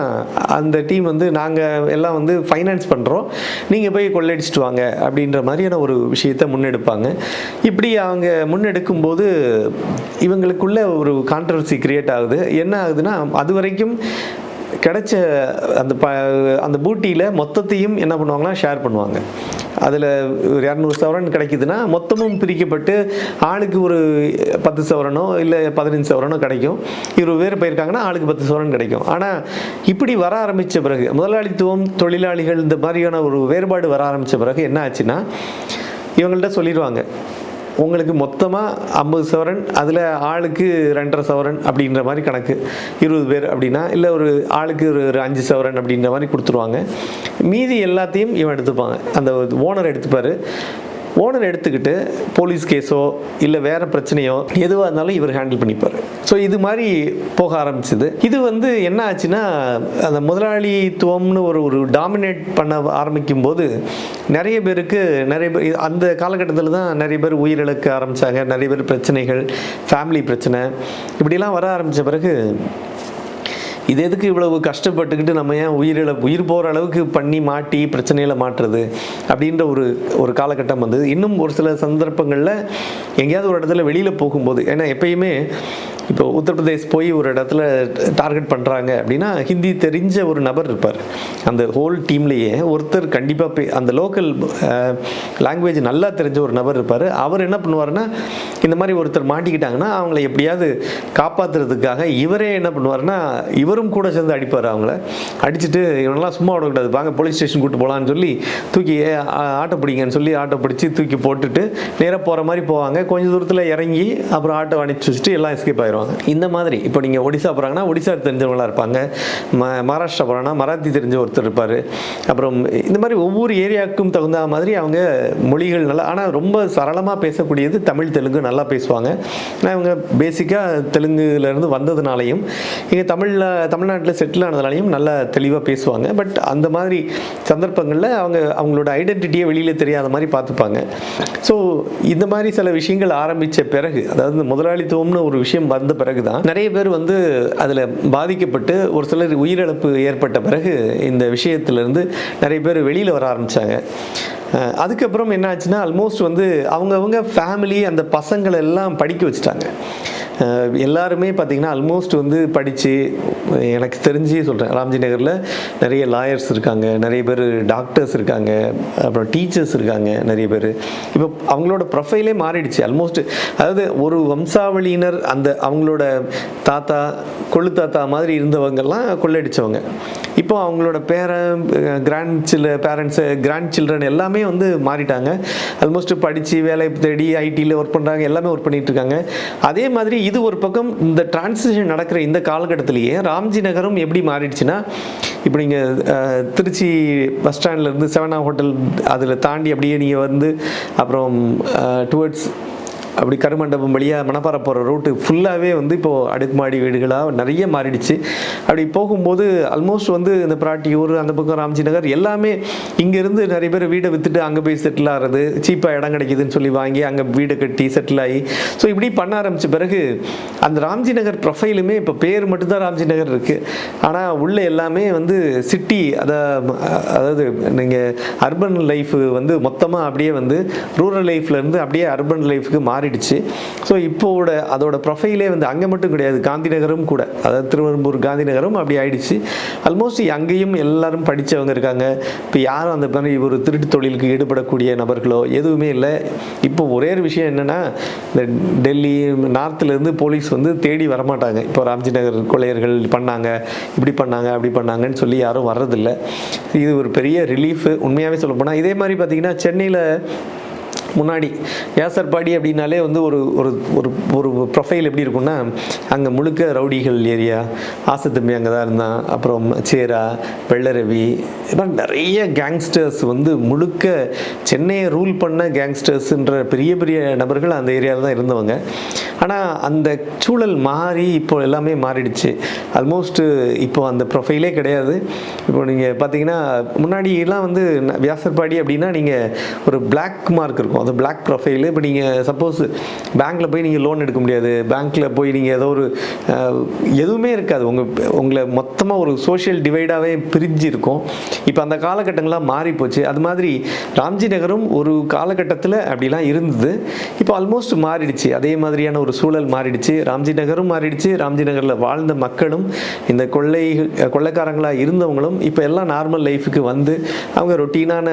அந்த டீம் வந்து நாங்கள் எல்லாம் வந்து ஃபைனான்ஸ் பண்ணுறோம், நீங்கள் போய் கொள்ளையடிச்சிட்டு வாங்க அப்படின்ற மாதிரியான ஒரு விஷயத்தை முன்னெடுப்பாங்க. இப்படி அவங்க முன்னெடுக்கும் போது இவங்களுக்குள்ள ஒரு கான்ட்ரவர்சி கிரியேட் ஆகுது. என்ன ஆகுதுன்னா, அது வரைக்கும் கிடைச்ச அந்த பூட்டியில் மொத்தத்தையும் என்ன பண்ணுவாங்கன்னா ஷேர் பண்ணுவாங்க. அதில் ஒரு 200 சவரன் கிடைக்குதுன்னா மொத்தமும் பிரிக்கப்பட்டு ஆளுக்கு ஒரு 10 சவரனோ இல்லை 15 சவரனோ கிடைக்கும். 20 பேர் போயிருக்காங்கன்னா ஆளுக்கு 10 சவரன் கிடைக்கும். ஆனால் இப்படி வர ஆரம்பித்த பிறகு, முதலாளித்துவம் தொழிலாளிகள் இந்த மாதிரியான ஒரு வேறுபாடு வர ஆரம்பித்த பிறகு என்ன ஆச்சுன்னா, இவங்கள்ட்ட சொல்லிடுவாங்க, உங்களுக்கு மொத்தமாக 50 சவரன், அதில் ஆளுக்கு 2.5 சவரன் அப்படின்ற மாதிரி கணக்கு. 20 பேர் அப்படின்னா இல்லை ஒரு ஆளுக்கு ஒரு 5 சவரன் அப்படின்ற மாதிரி கொடுத்துருவாங்க. மீதி எல்லாத்தையும் இவன் எடுத்துப்பாங்க, அந்த ஓனர் எடுத்துப்பார். ஓனர் எடுத்துக்கிட்டு போலீஸ் கேஸோ இல்லை வேறு பிரச்சனையோ எதுவாக இருந்தாலும் இவர் ஹேண்டில் பண்ணிப்பார். ஸோ இது மாதிரி போக ஆரம்பிச்சது. இது என்ன ஆச்சுன்னா, அந்த முதலாளித்துவம்னு ஒரு டாமினேட் பண்ண ஆரம்பிக்கும் போது நிறைய பேர் அந்த காலகட்டத்தில் தான் நிறைய பேர் உயிரிழக்க ஆரம்பித்தாங்க. நிறைய பேர் பிரச்சனைகள், ஃபேமிலி பிரச்சனை இப்படிலாம் வர ஆரம்பித்த பிறகு இது எதுக்கு இவ்வளவு கஷ்டப்பட்டுக்கிட்டு நம்ம ஏன் உயிர் போகிற அளவுக்கு பண்ணி மாட்டி பிரச்சனையில் மாட்டுறது அப்படின்ற ஒரு காலகட்டம் வந்தது. இன்னும் ஒரு சில சந்தர்ப்பங்களில் எங்கேயாவது ஒரு இடத்துல வெளியில் போகும்போது, ஏன்னா எப்பயுமே இப்போ உத்தரப்பிரதேஷ் போய் ஒரு இடத்துல டார்கெட் பண்ணுறாங்க அப்படின்னா ஹிந்தி தெரிஞ்ச ஒரு நபர் இருப்பார். அந்த ஹோல் டீம்லேயே ஒருத்தர் கண்டிப்பாக அந்த லோக்கல் லாங்குவேஜ் நல்லா தெரிஞ்ச ஒரு நபர் இருப்பார். அவர் என்ன பண்ணுவார்னா, இந்த மாதிரி ஒருத்தர் மாட்டிக்கிட்டாங்கன்னா அவங்கள எப்படியாவது காப்பாற்றுறதுக்காக இவரே என்ன பண்ணுவார்னா, இவரும் கூட சேர்ந்து அடிப்பார். அவங்கள அடிச்சுட்டு இவனெல்லாம் சும்மா விடக்கூடாது, வாங்க போலீஸ் ஸ்டேஷன் கூப்பிட்டு போகலான்னு சொல்லி தூக்கி ஆட்டோ பிடிங்கன்னு சொல்லி ஆட்டோ பிடிச்சி தூக்கி போட்டுட்டு நேராக போகிற மாதிரி போவாங்க. கொஞ்சம் தூரத்தில் இறங்கி அப்புறம் ஆட்டோ அனுப்பிச்சி வச்சுட்டு எல்லாம் எஸ்கேப் ஆயிடுவாங்க. இந்த மாதிரி இப்போ நீங்கள் ஒடிசா போகிறாங்கன்னா ஒடிசா தெரிஞ்சவங்களாக இருப்பாங்க, மகாராஷ்டிரா போகிறாங்கன்னா மராத்தி தெரிஞ்ச ஒருத்தர் இருப்பார். அப்புறம் இந்த மாதிரி ஒவ்வொரு ஏரியாவுக்கும் தகுந்த மாதிரி அவங்க மொழிகள் நல்லா, ஆனால் ரொம்ப சரளமாக பேசக்கூடியது தமிழ், தெலுங்கு நல்லா பேசுவாங்க. ஆனால் இவங்க பேசிக்காக தெலுங்குலேருந்து வந்ததுனாலையும் இங்கே தமிழ்நாட்டில் செட்டில் ஆனதுனாலையும் நல்லா தெளிவாக பேசுவாங்க. பட் அந்த மாதிரி சந்தர்ப்பங்களில் அவங்களோட ஐடென்டிட்டியை வெளியில் தெரியாத மாதிரி பார்த்துப்பாங்க. ஸோ இந்த மாதிரி சில விஷயங்கள் ஆரம்பித்த பிறகு, அதாவது முதலாளித்துவம்னு ஒரு விஷயம் வந்த பிறகு தான் நிறைய பேர் அதில் பாதிக்கப்பட்டு ஒரு சிலர் உயிரிழப்பு ஏற்பட்ட பிறகு இந்த விஷயத்திலிருந்து நிறைய பேர் வெளியில் வர ஆரம்பித்தாங்க. அதுக்கப்புறம் என்ன ஆச்சுன்னா, ஆல்மோஸ்ட் அவங்கவுங்க ஃபேமிலி அந்த பசங்களை எல்லாம் படிக்க வச்சுட்டாங்க. எல்லாருமே பார்த்திங்கன்னா ஆல்மோஸ்ட் படித்து, எனக்கு தெரிஞ்சு சொல்கிறேன், ராம்ஜி நகரில் நிறைய லாயர்ஸ் இருக்காங்க, நிறைய பேர் டாக்டர்ஸ் இருக்காங்க, அப்புறம் டீச்சர்ஸ் இருக்காங்க நிறைய பேர். இப்போ அவங்களோட ப்ரொஃபைலே மாறிடுச்சு ஆல்மோஸ்ட். அதாவது ஒரு வம்சாவளியினர் அவங்களோட தாத்தா கொள்ளு தாத்தா மாதிரி இருந்தவங்கெல்லாம் கொள்ளடிச்சவங்க இப்போ அவங்களோட கிராண்ட் சில்ட்ரன் எல்லாமே மாறிட்டாங்க. ஆல்மோஸ்ட் படித்து வேலை தேடி ஐடியில் ஒர்க் பண்ணுறாங்க, எல்லாமே ஒர்க் பண்ணிட்டு இருக்காங்க. அதே மாதிரி இது ஒரு பக்கம் இந்த டிரான்சிஷன் நடக்கிற இந்த காலகட்டத்திலேயே ராம்ஜி நகரும் எப்படி மாறிடுச்சுன்னா, இப்போ நீங்கள் திருச்சி பஸ் ஸ்டாண்ட்லேருந்து 7 ஹோட்டல் அதில் தாண்டி அப்படியே நீங்கள் அப்புறம் டுவர்ட்ஸ் அப்படி கருமண்டபம் வழியாக மணப்பாறை போகிற ரூட்டு ஃபுல்லாகவே இப்போது அடுக்குமாடி வீடுகளாக நிறைய மாறிடுச்சு. அப்படி போகும்போது ஆல்மோஸ்ட் இந்த பிராட்டியூர், அந்த பக்கம் ராம்ஜி நகர் எல்லாமே இங்கேருந்து நிறைய பேர் வீடை விற்றுட்டு அங்கே போய் செட்டில் ஆகிறது, சீப்பாக இடம் கிடைக்குதுன்னு சொல்லி வாங்கி அங்கே வீடை கட்டி செட்டில் ஆகி, ஸோ இப்படி பண்ண ஆரம்பித்த பிறகு அந்த ராம்ஜி நகர் ப்ரொஃபைலுமே இப்போ பேர் மட்டும்தான் ராம்ஜி நகர் இருக்குது. ஆனால் உள்ள எல்லாமே சிட்டி, அதாவது நீங்கள் அர்பன் லைஃப் மொத்தமாக அப்படியே ரூரல் லைஃப்லேருந்து அப்படியே அர்பன் லைஃபுக்கு மாறிடுச்சு. ஸோ இப்போட அதோட ப்ரொஃபைலே அங்கே மட்டும் கிடையாது, காந்தி நகரும் கூட, அதாவது திருவெரும்பூர் காந்தி நகரும் அப்படி ஆயிடுச்சு. ஆல்மோஸ்ட் அங்கேயும் எல்லாரும் படித்தவங்க இருக்காங்க. இப்போ யாரும் அந்த மாதிரி ஒரு திருட்டு தொழிலுக்கு ஈடுபடக்கூடிய நபர்களோ எதுவுமே இல்லை. இப்போ ஒரே ஒரு விஷயம் என்னென்னா, இந்த டெல்லி நார்த்துலேருந்து போலீஸ் தேடி வரமாட்டாங்க. இப்போ ராம்ஜி நகர் கொள்ளையர்கள் பண்ணாங்க, இப்படி பண்ணாங்க, அப்படி பண்ணாங்கன்னு சொல்லி யாரும் வர்றதில்லை. இது ஒரு பெரிய ரிலீஃப் உண்மையாகவே சொல்ல போனால். இதே மாதிரி பார்த்திங்கன்னா சென்னையில் முன்னாடி யாசர்பாடி அப்படின்னாலே ஒரு ஒரு ஒரு ப்ரொஃபைல் எப்படி இருக்குன்னா, அங்கே முழுக்க ரவுடிகள் ஏரியா, ஆசத்தம்பி அங்கே தான் இருந்தான், அப்புறம் சேரா, வெள்ளரவி, இதெல்லாம் நிறைய கேங்ஸ்டர்ஸ் முழுக்க சென்னையை ரூல் பண்ண கேங்ஸ்டர்ஸ்ன்ற பெரிய பெரிய நபர்கள் அந்த ஏரியாவில் தான் இருந்தவங்க. ஆனால் அந்த சூழல் மாறி இப்போ எல்லாமே மாறிடுச்சு. ஆல்மோஸ்ட் இப்போ அந்த ப்ரொஃபைலே கிடையாது. இப்போ நீங்கள் பார்த்தீங்கன்னா முன்னாடியெல்லாம் வியாசர்பாடி அப்படின்னா நீங்கள் ஒரு பிளாக் மார்க் இருக்கும், அது பிளாக் ப்ரொஃபைலு. இப்போ நீங்கள் சப்போஸ் பேங்க்கில் போய் நீங்கள் லோன் எடுக்க முடியாது, பேங்க்கில் போய் நீங்கள் ஏதோ ஒரு எதுவுமே இருக்காது, உங்களை மொத்தமாக ஒரு சோஷியல் டிவைடாகவே பிரிஞ்சு இருக்கும். இப்போ அந்த காலகட்டங்கள்லாம் மாறி போச்சு. அது மாதிரி ராம்ஜி நகரும் ஒரு காலகட்டத்தில் அப்படிலாம் இருந்தது. இப்போ ஆல்மோஸ்ட் மாறிடுச்சு, அதே மாதிரியான ஒரு சூழல் மாறிடுச்சு. ராம்ஜி நகரும் மாறிடுச்சு. ராம்ஜி நகரில் வாழ்ந்த மக்களும் இந்த கொள்ளைக்காரங்களாக இருந்தவங்களும் இப்போ எல்லாம் நார்மல் லைஃபுக்கு அவங்க ரொட்டீனான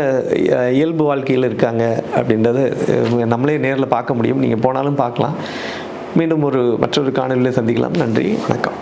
இயல்பு வாழ்க்கையில் இருக்காங்க அப்படின்றது நம்மளே நேரில் பார்க்க முடியும். நீங்கள் போனாலும் பார்க்கலாம். மீண்டும் மற்றொரு காணொளியில் சந்திக்கலாம். நன்றி, வணக்கம்.